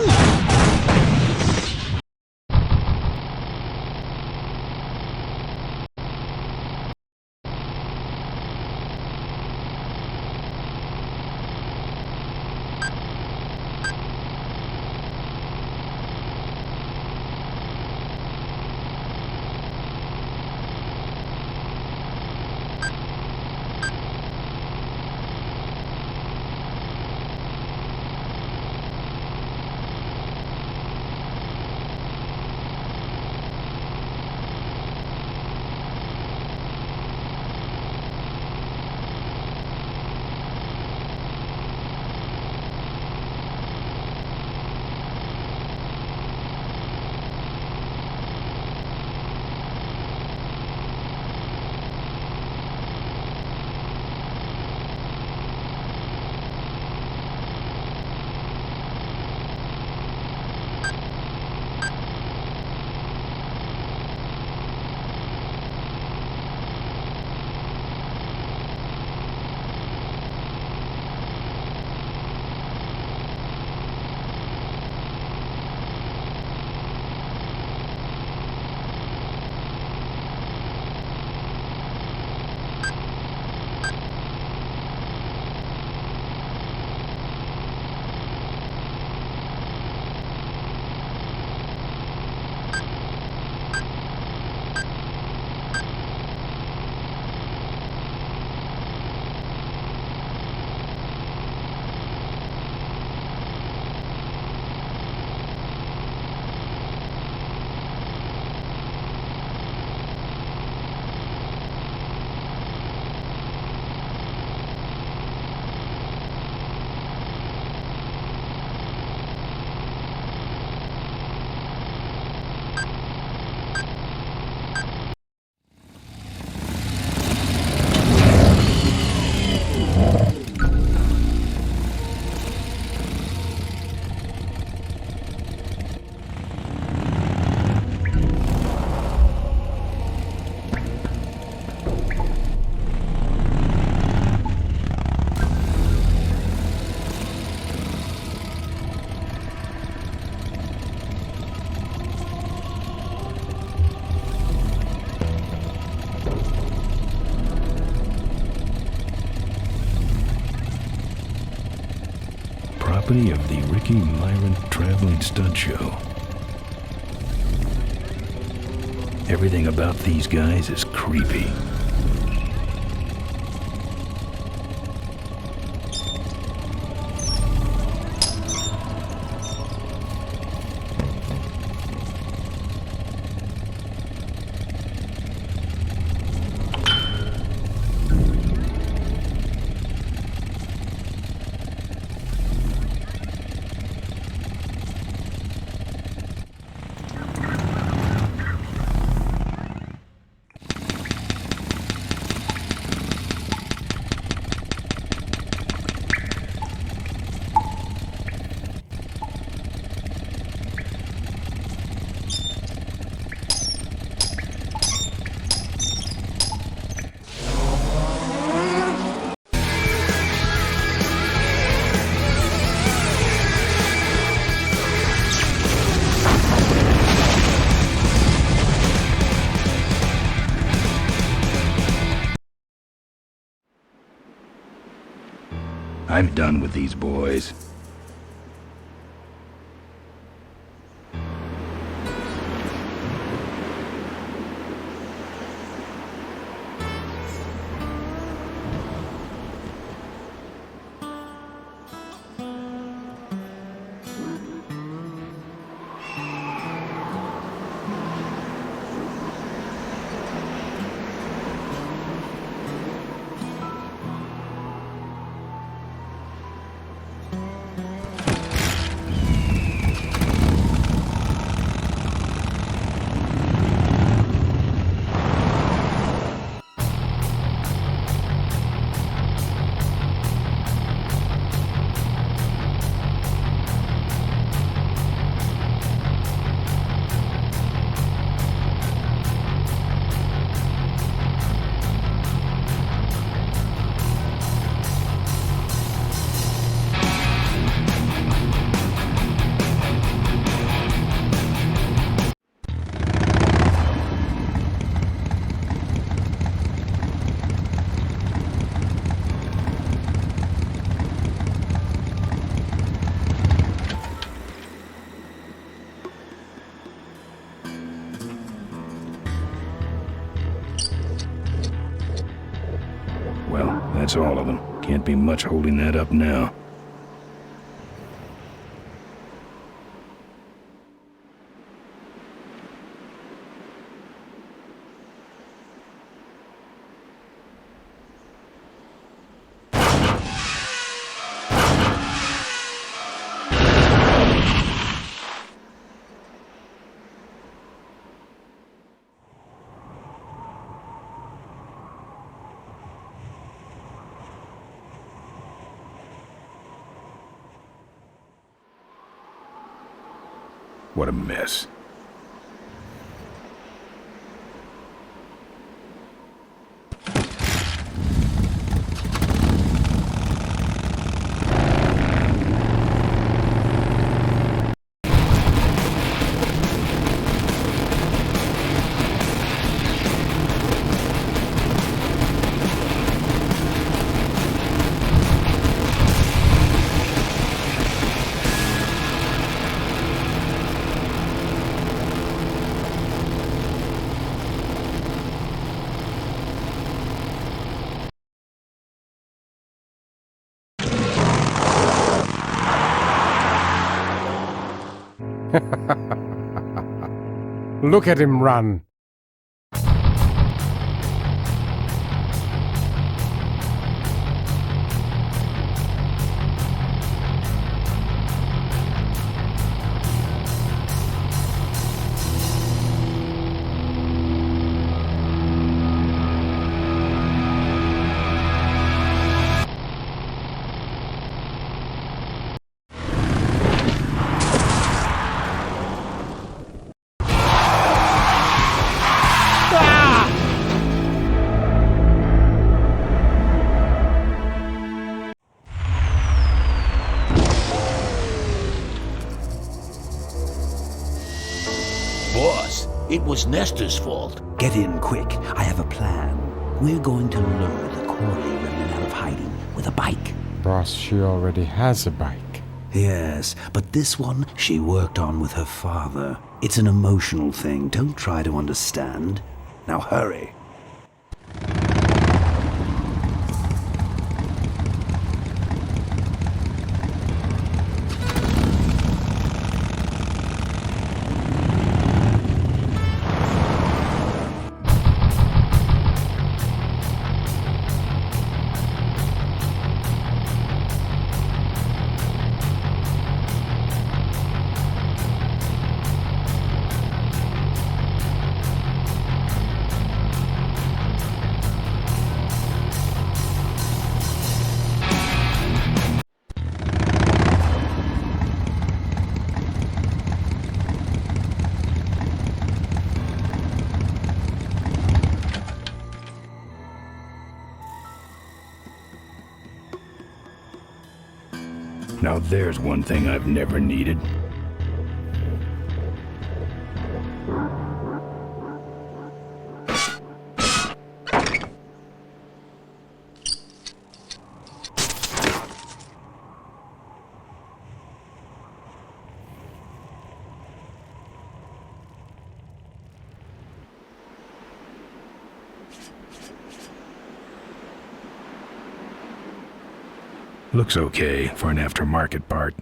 property of the Ricky Myron Traveling Stunt Show. Everything about these guys is creepy. I'm done with these boys. Well, that's all of them. Can't be much holding that up now. What a mess. Look at him run. Boss, it was Nestor's fault. Get in quick. I have a plan. We're going to lure the Corley remnant out of hiding with a bike. Boss, she already has a bike. Yes, but this one she worked on with her father. It's an emotional thing. Don't try to understand. Now hurry. Now there's one thing I've never needed. Looks okay for an aftermarket part.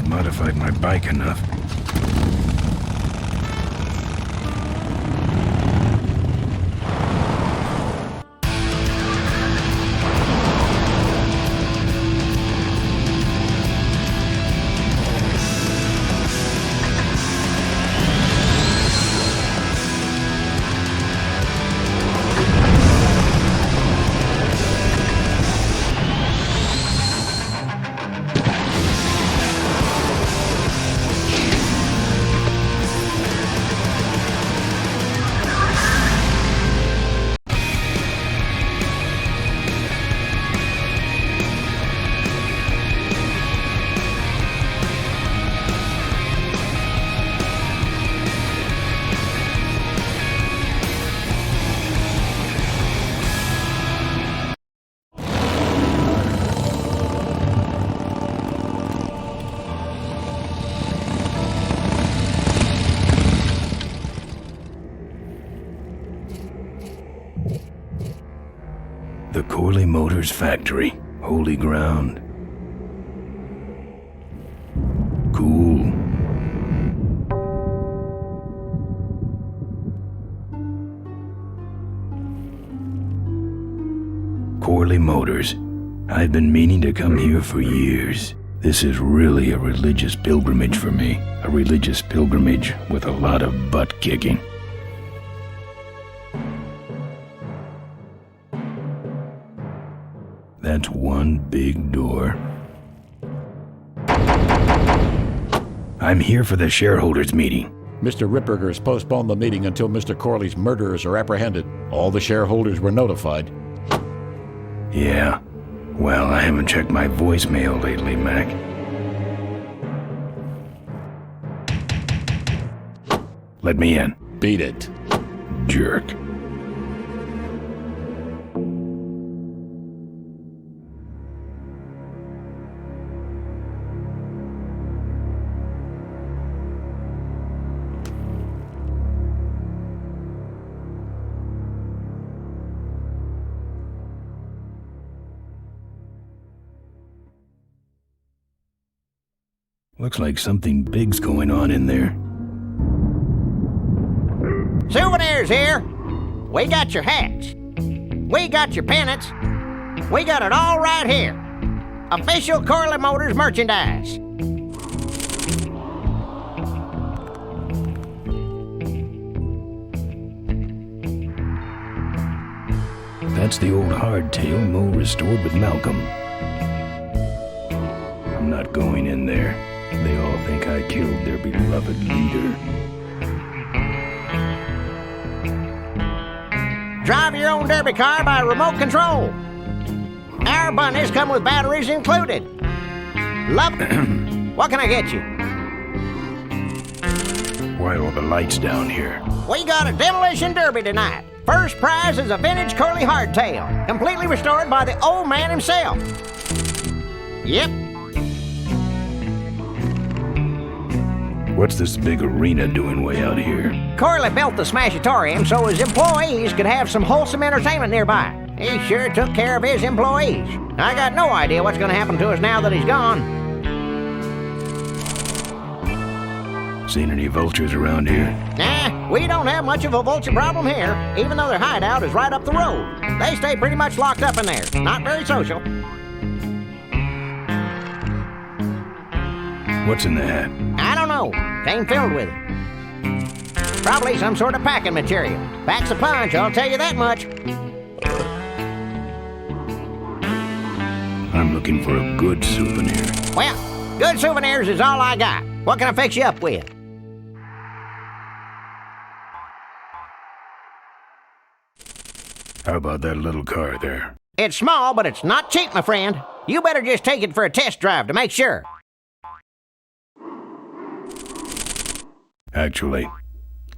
Modified my bike enough. The Corley Motors factory. Holy ground. Cool. Corley Motors. I've been meaning to come here for years. This is really a religious pilgrimage for me. A religious pilgrimage with a lot of butt kicking. That's one big door. I'm here for the shareholders meeting. Mr. Ripperger has postponed the meeting until Mr. Corley's murderers are apprehended. All the shareholders were notified. Yeah. Well, I haven't checked my voicemail lately, Mac. Let me in. Beat it. Jerk. Looks like something big's going on in there. Souvenirs here. We got your hats. We got your pennants. We got it all right here. Official Corley Motors merchandise. That's the old hardtail Mo restored with Malcolm. I'm not going in there. They all think I killed their beloved leader. Drive your own derby car by remote control. Our bunnies come with batteries included. Love. What can I get you? Why all the lights down here? We got a demolition derby tonight. First prize is a vintage curly hardtail, completely restored by the old man himself. Yep. What's this big arena doing way out here? Corley built the Smashatorium so his employees could have some wholesome entertainment nearby. He sure took care of his employees. I got no idea what's going to happen to us now that he's gone. Seen any vultures around here? Nah, we don't have much of a vulture problem here, even though their hideout is right up the road. They stay pretty much locked up in there. Not very social. What's in the hat? I don't know. Came filled with it. Probably some sort of packing material. Packs a punch, I'll tell you that much. I'm looking for a good souvenir. Well, good souvenirs is all I got. What can I fix you up with? How about that little car there? It's small, but it's not cheap, my friend. You better just take it for a test drive to make sure. Actually,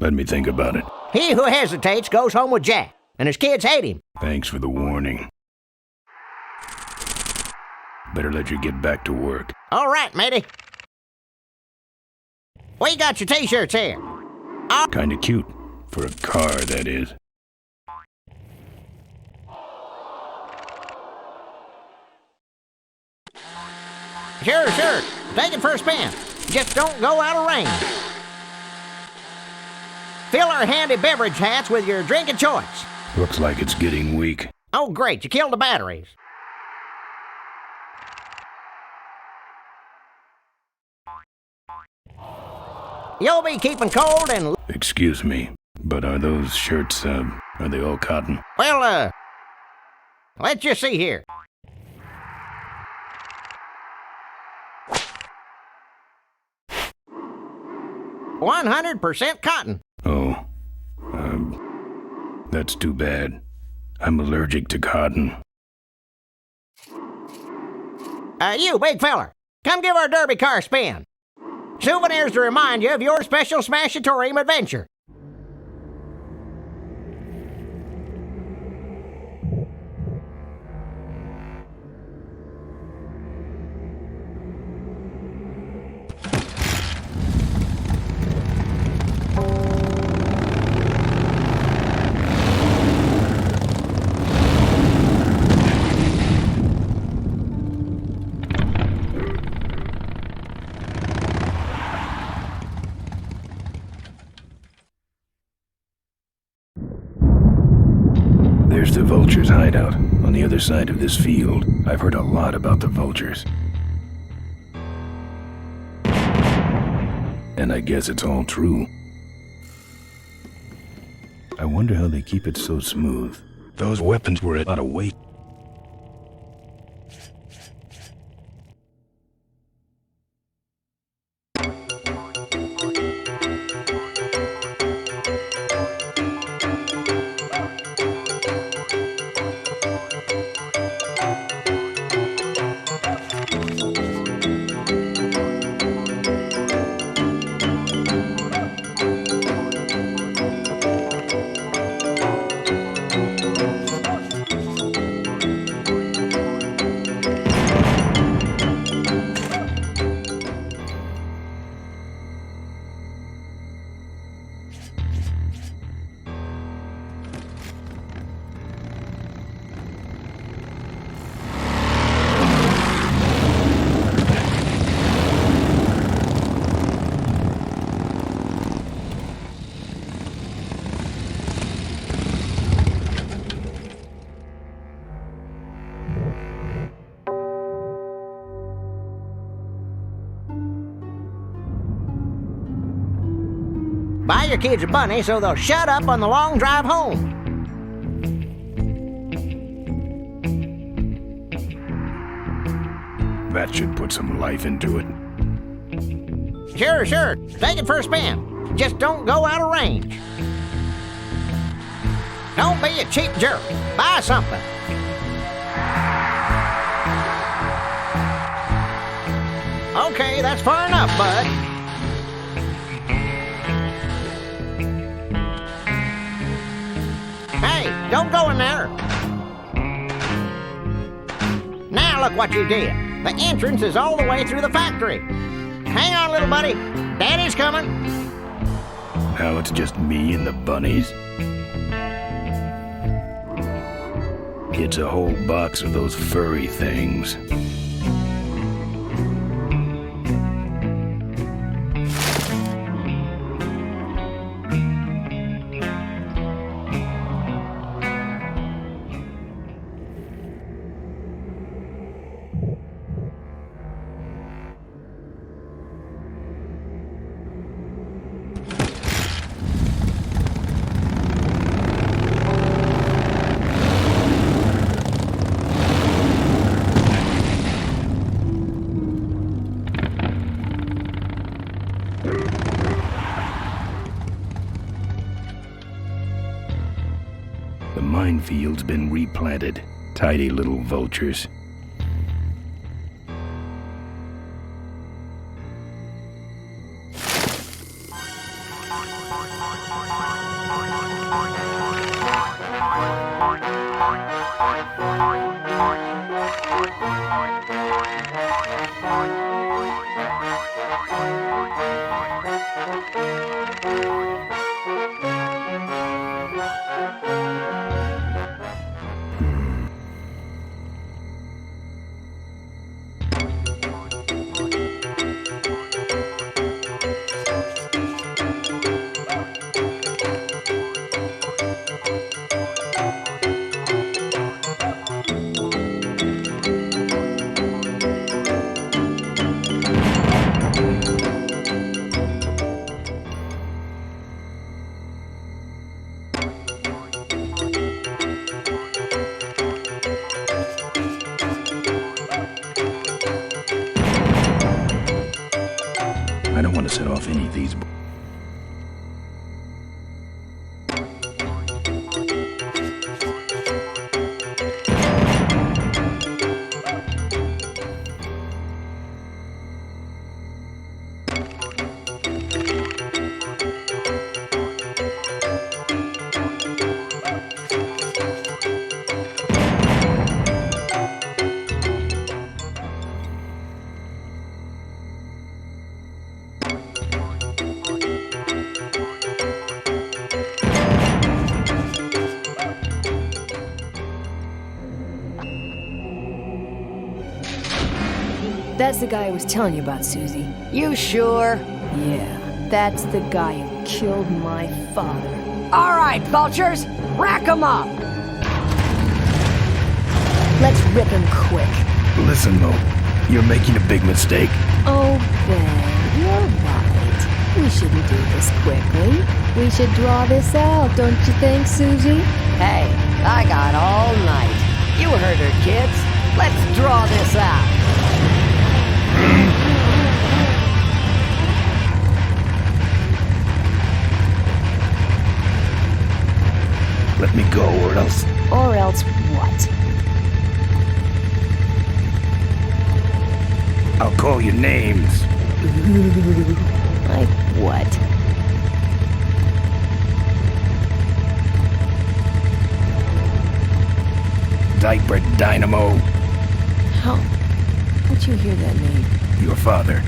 let me think about it. He who hesitates goes home with Jack, and his kids hate him. Thanks for the warning. Better let you get back to work. All right, matey. We got your t-shirts here. Kinda cute. For a car, that is. Sure. Take it for a spin. Just don't go out of range. Fill our handy beverage hats with your drink of choice. Looks like it's getting weak. Oh, great. You killed the batteries. You'll be keeping cold and... Excuse me, but are those shirts, are they all cotton? Well, let's just see here. "100% cotton." Oh, that's too bad. I'm allergic to cotton. You big feller, come give our derby car a spin. Souvenirs to remind you of your special Smashatorium adventure. There's the vultures' hideout on the other side of this field. I've heard a lot about the vultures. And I guess it's all true. I wonder how they keep it so smooth. Those weapons were a lot of weight. Buy your kids a bunny so they'll shut up on the long drive home. That should put some life into it. Sure. Take it for a spin. Just don't go out of range. Don't be a cheap jerk. Buy something. Okay, that's far enough, bud. Hey, don't go in there. Now look what you did. The entrance is all the way through the factory. Hang on, little buddy. Daddy's coming. Now it's just me and the bunnies. It's a whole box of those furry things. The minefield's been replanted. Tidy little vultures. I don't want to set off any of these. That's the guy I was telling you about, Susie. You sure? Yeah, that's the guy who killed my father. All right, vultures, rack 'em up. Let's rip him quick. Listen, Mo, you're making a big mistake. Oh, Ben, you're right. We shouldn't do this quickly. We should draw this out, don't you think, Susie? Hey, I got all night. You heard her, kids. Let's draw this out. Let me go, or else... Or else what? I'll call you names. Like what? Diaper Dynamo. How'd you hear that name? Your father.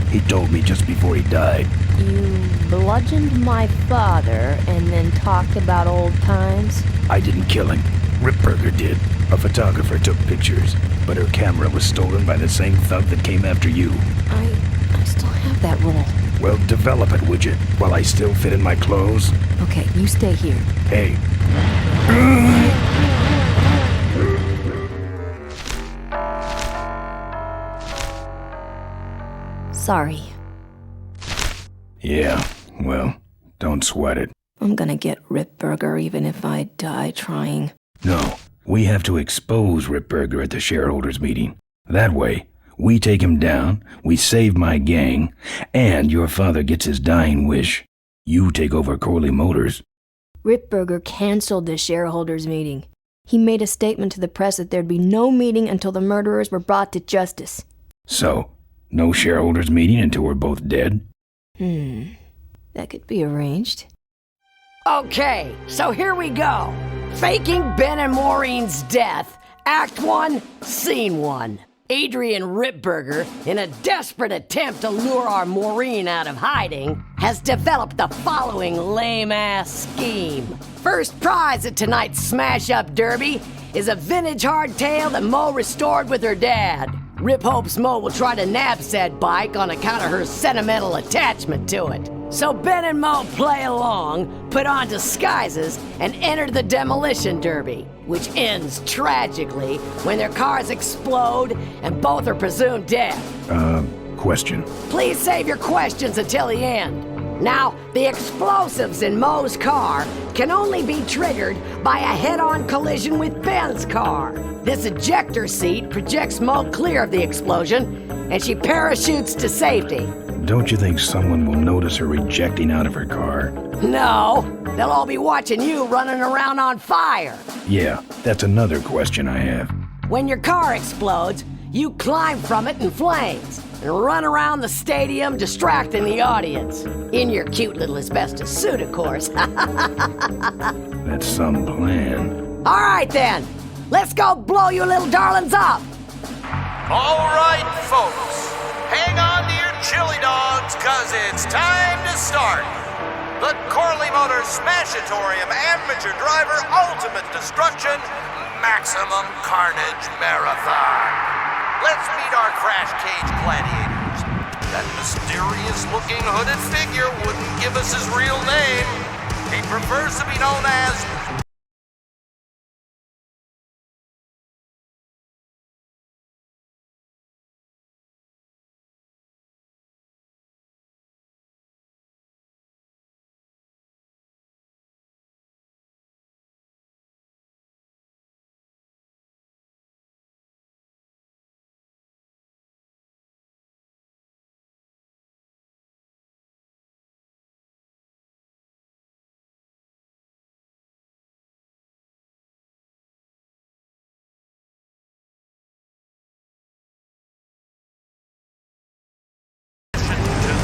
He told me just before he died. You bludgeoned my father and then talked about old times? I didn't kill him. Ripburger did. A photographer took pictures, but her camera was stolen by the same thug that came after you. I still have that roll. Well, develop it, would you? While I still fit in my clothes? Okay, you stay here. Hey. Sorry. Yeah, well, don't sweat it. I'm gonna get Ripburger even if I die trying. No, we have to expose Ripburger at the shareholders' meeting. That way, We take him down, we save my gang, and your father gets his dying wish. You take over Corley Motors. Ripburger canceled the shareholders' meeting. He made a statement to the press that there'd be no meeting until the murderers were brought to justice. So, no shareholders' meeting until we're both dead? That could be arranged. Okay, so here we go. Faking Ben and Maureen's death. Act 1, Scene 1. Adrian Ripburger, in a desperate attempt to lure our Maureen out of hiding, has developed the following lame-ass scheme. First prize at tonight's smash-up derby is a vintage hardtail that Mo restored with her dad. Rip hopes Mo will try to nab said bike on account of her sentimental attachment to it. So Ben and Mo play along, put on disguises, and enter the demolition derby, which ends tragically when their cars explode and both are presumed dead. Question. Please save your questions until the end. Now, the explosives in Mo's car can only be triggered by a head-on collision with Ben's car. This ejector seat projects Mo clear of the explosion, and she parachutes to safety. Don't you think someone will notice her ejecting out of her car? No, they'll all be watching you running around on fire. Yeah, that's another question I have. When your car explodes, you climb from it in flames and run around the stadium distracting the audience. In your cute little asbestos suit, of course. That's some plan. All right then, let's go blow you little darlings up. All right, folks, hang on to your chili dogs, cause it's time to start. The Corley Motors Smashatorium Amateur Driver Ultimate Destruction Maximum Carnage Marathon. Let's meet our crash cage gladiators. That mysterious-looking hooded figure wouldn't give us his real name. He prefers to be known as...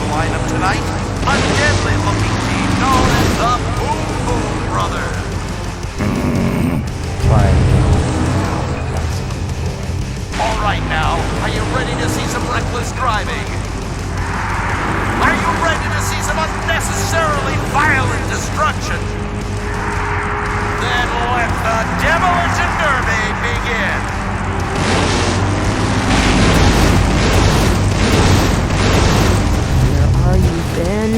lineup tonight, a deadly-looking team known as the Boom Boom Brothers. All right now, are you ready to see some reckless driving? Are you ready to see some unnecessarily violent destruction? Then let the Demolition Derby begin. Where are you, Ben?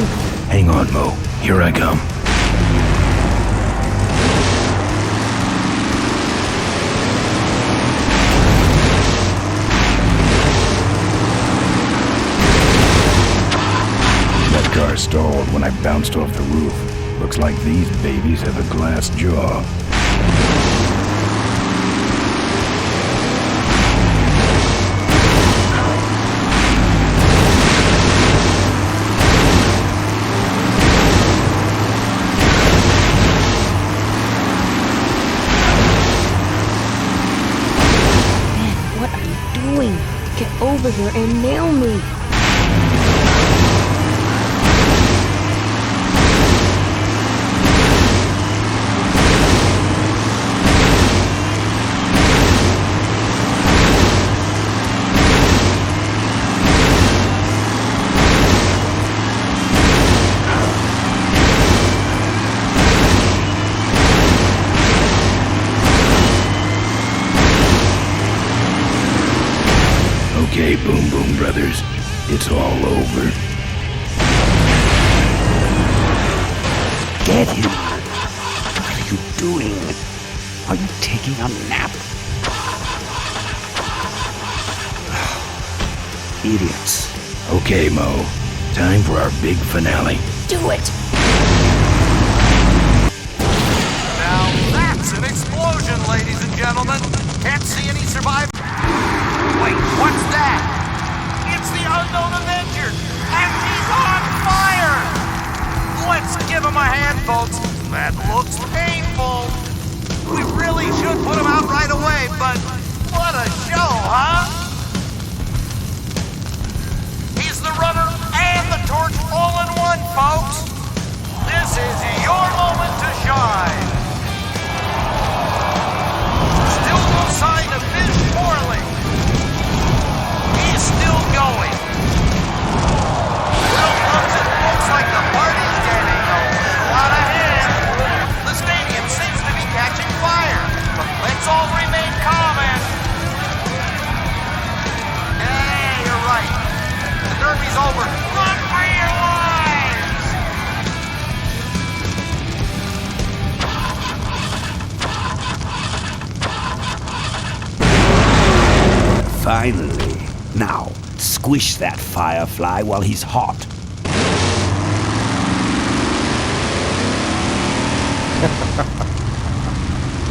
Hang on, Mo. Here I come. That car stalled when I bounced off the roof. Looks like these babies have a glass jaw. Get over here and nail me. Okay, Boom Boom Brothers, it's all over. Get him! What are you doing? Are you taking a nap? Idiots. Okay, Mo. Time for our big finale. Do it! Now that's an explosion, ladies and gentlemen. Can't see any survivors. Wait, what's that? hand, folks. That looks painful. We really should put him out right away, but what a show, huh? He's the runner and the torch all in one, folks. This is your moment to shine. Still no sign of Miss Morley. He's still going. Well, folks, it looks like the party's getting a little out of hand. The stadium seems to be catching fire, but let's all remain calm and... Yeah, you're right. The derby's over. Run for your lives! Finally. Now, squish that firefly while he's hot.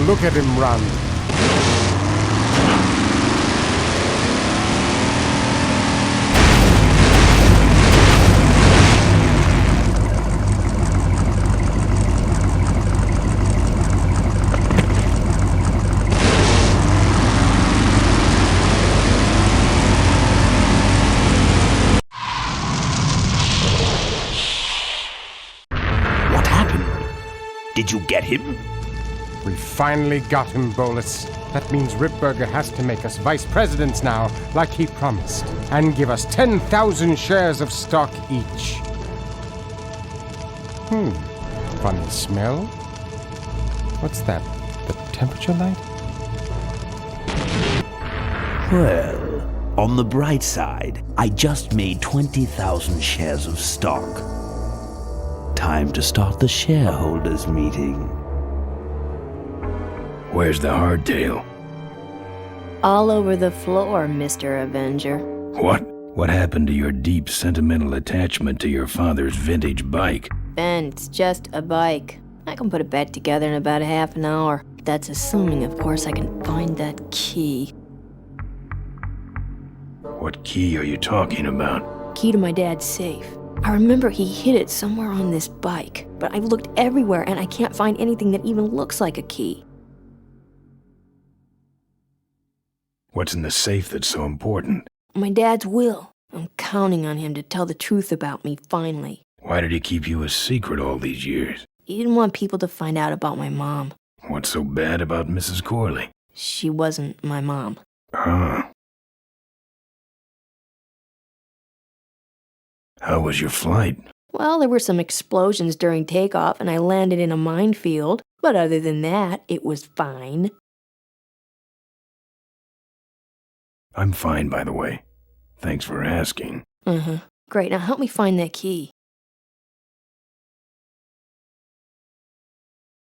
Look at him run. What happened? Did you get him? We finally got him, Bolus. That means Ripburger has to make us vice presidents now, like he promised, and give us 10,000 shares of stock each. Funny smell. What's that? The temperature light? Well, on the bright side, I just made 20,000 shares of stock. Time to start the shareholders meeting. Where's the hardtail? All over the floor, Mr. Avenger. What? What happened to your deep sentimental attachment to your father's vintage bike? Ben, it's just a bike. I can put it back together in about a half an hour. That's assuming, of course, I can find that key. What key are you talking about? Key to my dad's safe. I remember he hid it somewhere on this bike, but I've looked everywhere and I can't find anything that even looks like a key. What's in the safe that's so important? My dad's will. I'm counting on him to tell the truth about me, finally. Why did he keep you a secret all these years? He didn't want people to find out about my mom. What's so bad about Mrs. Corley? She wasn't my mom. Ah. How was your flight? Well, there were some explosions during takeoff and I landed in a minefield, but other than that, it was fine. I'm fine, by the way. Thanks for asking. Great, now help me find that key.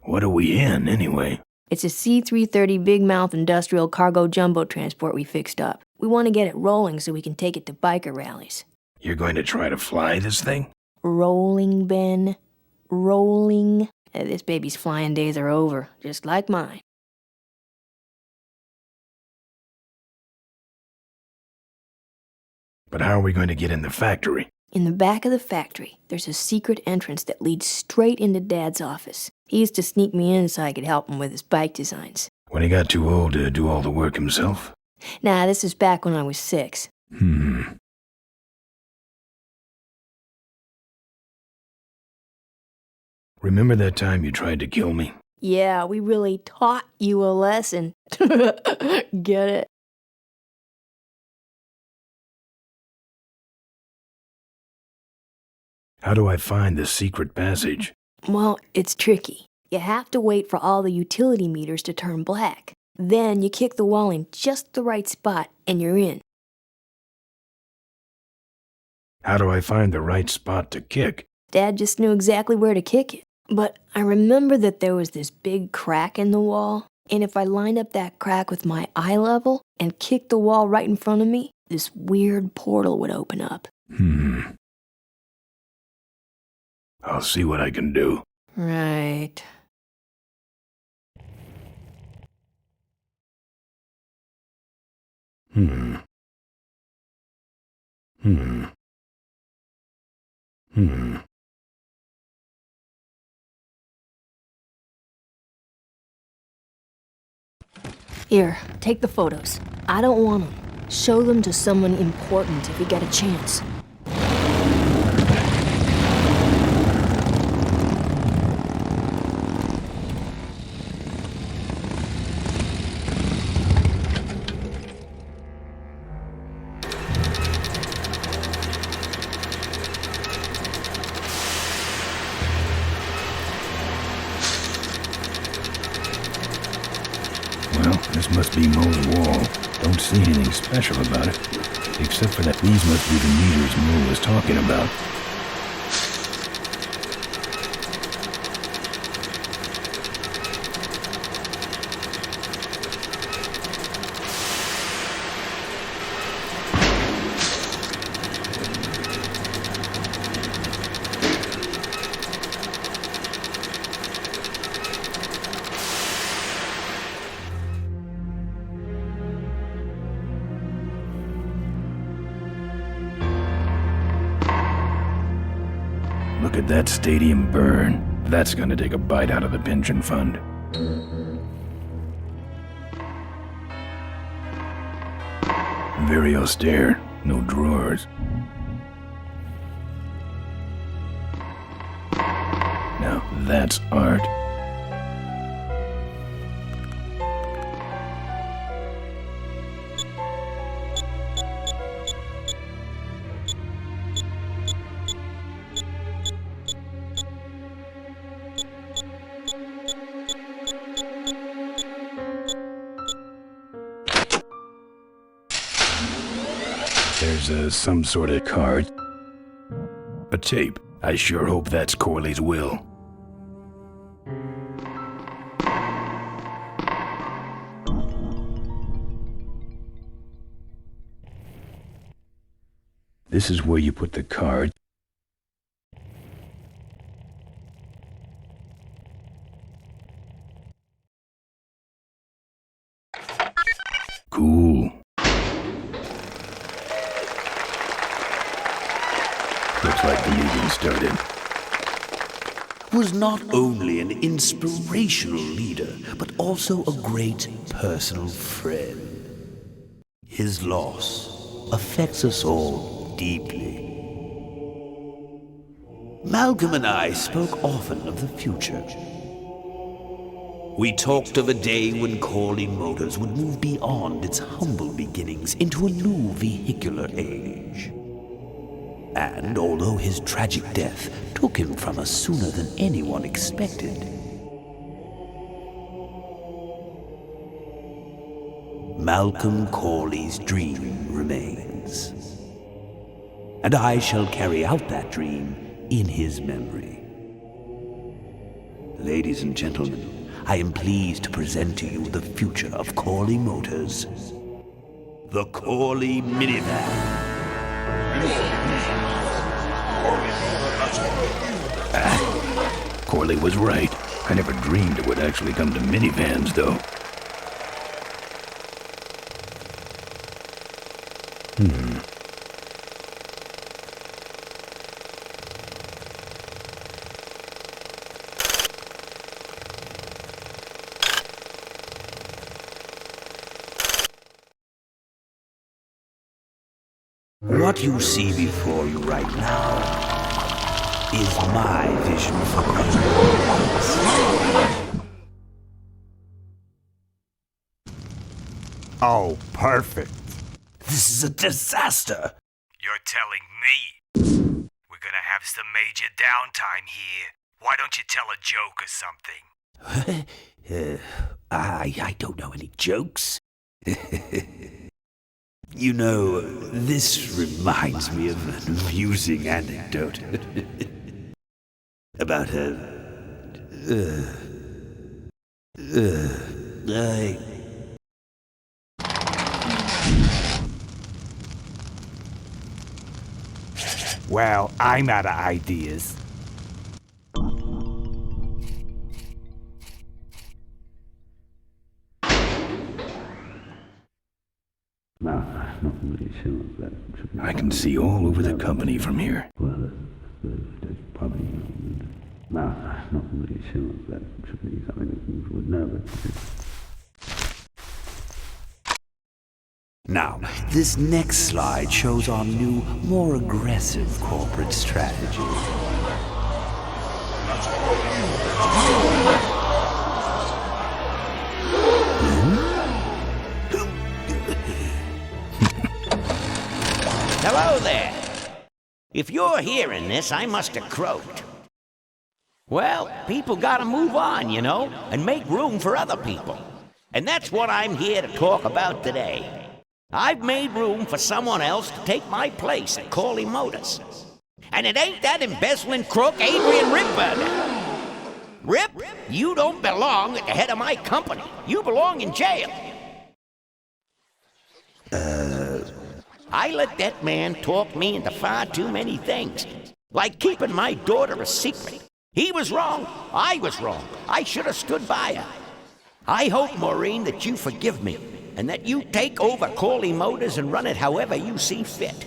What are we in, anyway? It's a C-330 Big Mouth industrial cargo jumbo transport we fixed up. We want to get it rolling so we can take it to biker rallies. You're going to try to fly this thing? Rolling, Ben. Rolling. This baby's flying days are over, just like mine. But how are we going to get in the factory? In the back of the factory, there's a secret entrance that leads straight into Dad's office. He used to sneak me in so I could help him with his bike designs. When he got too old to do all the work himself? Nah, this is back when I was 6. Remember that time you tried to kill me? Yeah, we really taught you a lesson. Get it? How do I find the secret passage? Well, it's tricky. You have to wait for all the utility meters to turn black. Then you kick the wall in just the right spot and you're in. How do I find the right spot to kick? Dad just knew exactly where to kick it. But I remember that there was this big crack in the wall, and if I lined up that crack with my eye level and kicked the wall right in front of me, this weird portal would open up. I'll see what I can do. Right. Here, take the photos. I don't want them. Show them to someone important if you get a chance. Well, this must be Moe's wall. Don't see anything special about it, except for that these must be the meters Moe was talking about. Look at that stadium burn. That's gonna take a bite out of the pension fund. Very austere. No drawers. Now that's art. There's some sort of card. A tape. I sure hope that's Corley's will. This is where you put the card. Cool. Looks like the meeting started. Was not only an inspirational leader, but also a great personal friend. His loss affects us all deeply. Malcolm and I spoke often of the future. We talked of a day when Corley Motors would move beyond its humble beginnings into a new vehicular age. And although his tragic death took him from us sooner than anyone expected, Malcolm Corley's dream remains. And I shall carry out that dream in his memory. Ladies and gentlemen, I am pleased to present to you the future of Corley Motors. The Corley Minivan. Corley was right. I never dreamed it would actually come to minivans, though. What you see before you right now is my vision for Cornwallis. Oh, perfect. This is a disaster. You're telling me we're gonna have some major downtime here. Why don't you tell a joke or something? I don't know any jokes. You know, this reminds me of an amusing anecdote about Well, I'm out of ideas. I can see all over the company from here. Well, there's probably not really sure that should be something that you would know, but Now, this next slide shows our new, more aggressive corporate strategy. Hello there. If you're hearing this, I must have croaked. Well, people gotta move on, you know, and make room for other people. And that's what I'm here to talk about today. I've made room for someone else to take my place at Corley Motors. And it ain't that embezzling crook Adrian Ripburger. Rip, you don't belong at the head of my company. You belong in jail. I let that man talk me into far too many things. Like keeping my daughter a secret. He was wrong. I was wrong. I should have stood by her. I hope, Maureen, that you forgive me, and that you take over Corley Motors and run it however you see fit.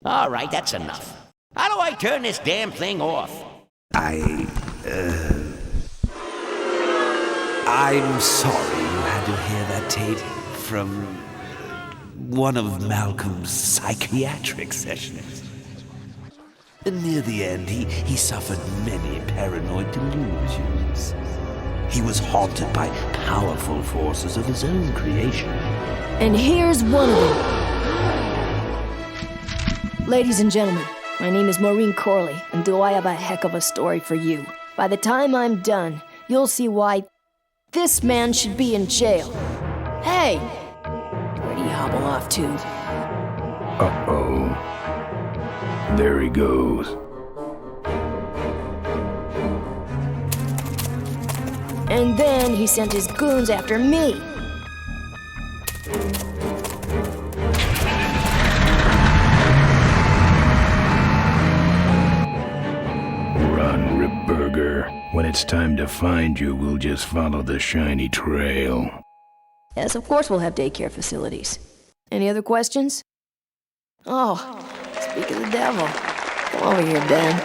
All right, that's enough. How do I turn this damn thing off? I'm sorry you had to hear that, Tate, from one of Malcolm's psychiatric sessions. Near the end, he suffered many paranoid delusions. He was haunted by powerful forces of his own creation. And here's one of them. Ladies and gentlemen, my name is Maureen Corley, and do I have a heck of a story for you. By the time I'm done, you'll see why this man should be in jail. Hey! Where'd he hobble off to? Uh-oh. There he goes. And then he sent his goons after me. Run, Ripburger. When it's time to find you, we'll just follow the shiny trail. Yes, of course we'll have daycare facilities. Any other questions? Oh, speak of the devil. Come over here, Ben.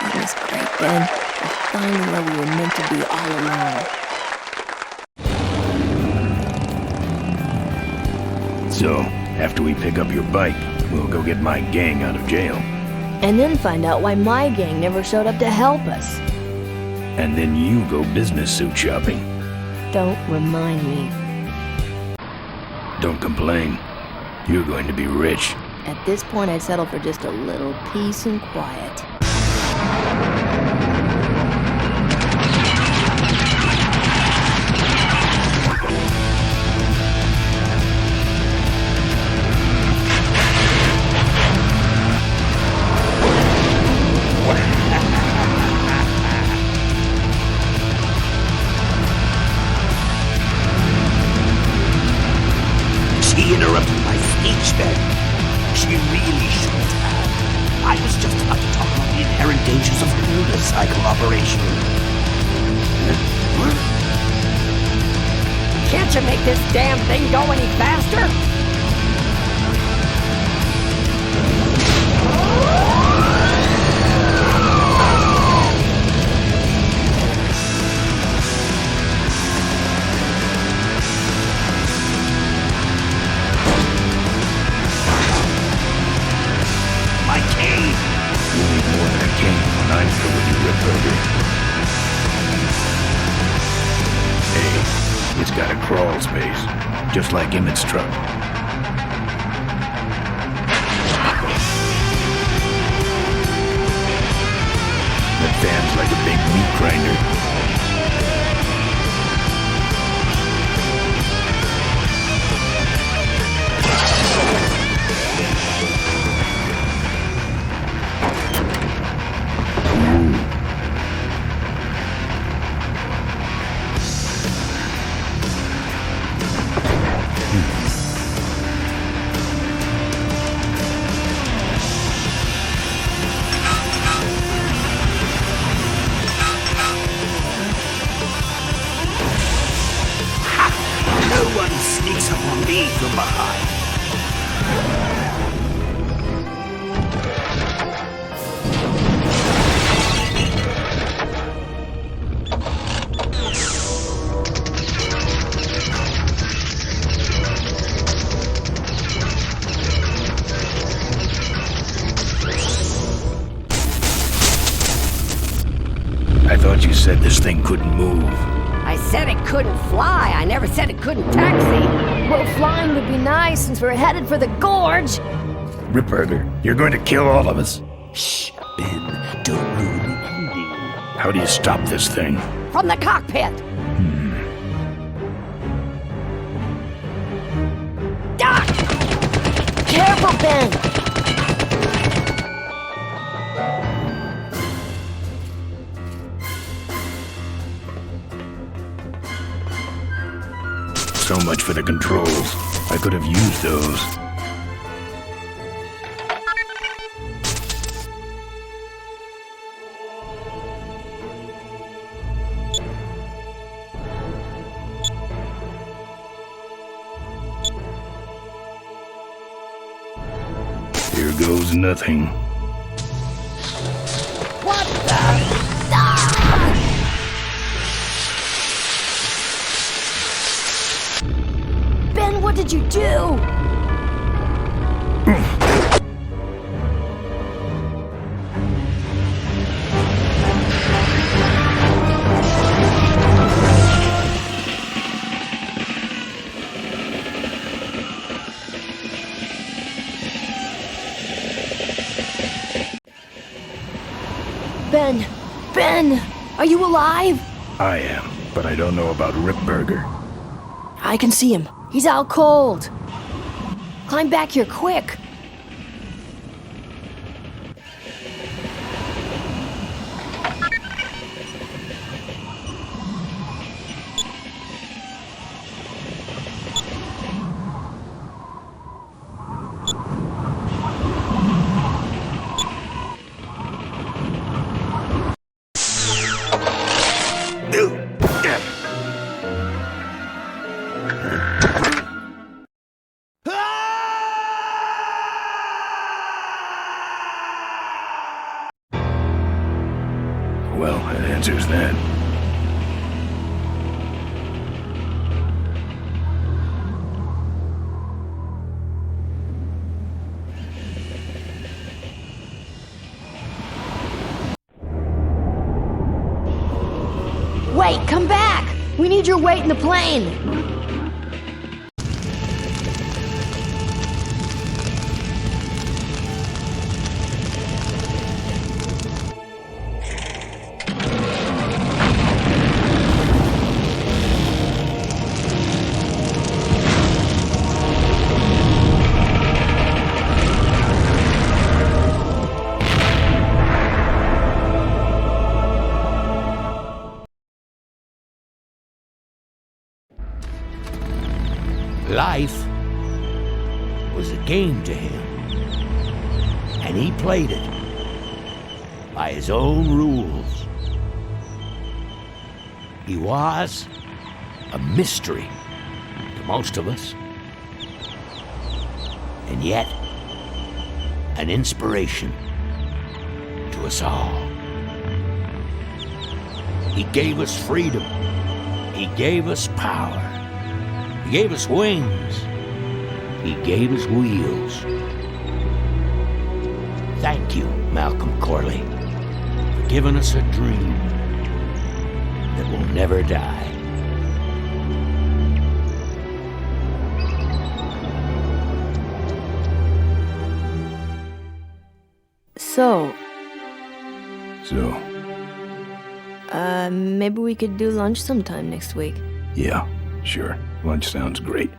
That was great, Ben. We're finally where we were meant to be all along. So, after we pick up your bike, we'll go get my gang out of jail. And then find out why my gang never showed up to help us. And then you go business suit shopping. Don't remind me. Don't complain. You're going to be rich. At this point, I'd settle for just a little peace and quiet. She interrupted my speech then. She really shouldn't have. I was just about to talk about the inherent dangers of motorcycle operation. Can't you make this damn thing go any faster? My cane! You need more than a cane when I'm through with you, Ripburger. Hey, it's got a crawl space, just like Emmett's truck. That fan's like a big meat grinder. No one sneaks up on me from behind. said this thing couldn't move. I said it couldn't fly. I never said it couldn't taxi. Well, flying would be nice since we're headed for the gorge. Ripburger, you're going to kill all of us. Shh, Ben, don't ruin the ending. How do you stop this thing? From the cockpit. Ah! Careful, Ben. So much for the controls. I could have used those. Here goes nothing. What the? Ben, what did you do? Ben, are you alive? I am, but I don't know about Ripburger. I can see him. He's out cold. Climb back here quick. Well, that answers that. Wait, come back! We need your weight in the plane! Life was a game to him, and he played it by his own rules. He was a mystery to most of us, and yet an inspiration to us all. He gave us freedom. He gave us power. He gave us wings. He gave us wheels. Thank you, Malcolm Corley, for giving us a dream that will never die. So, maybe we could do lunch sometime next week. Yeah, sure. Lunch sounds great.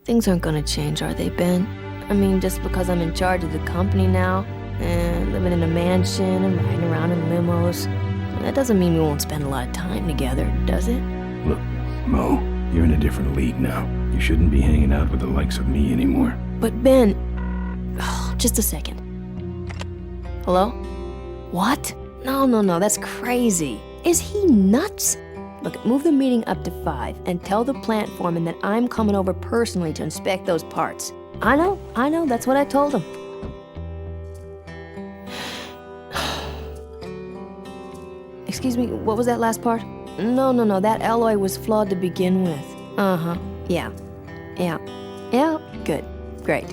Things aren't gonna change, are they, Ben? I mean, just because I'm in charge of the company now, and living in a mansion and riding around in limos, that doesn't mean we won't spend a lot of time together, does it? Look, Mo, you're in a different league now. You shouldn't be hanging out with the likes of me anymore. But Ben... Oh, just a second. Hello? What? No, that's crazy. Is he nuts? Look, move the meeting up to 5 and tell the plant foreman that I'm coming over personally to inspect those parts. I know, that's what I told him. Excuse me, what was that last part? No, that alloy was flawed to begin with. Uh-huh, yeah, good, great.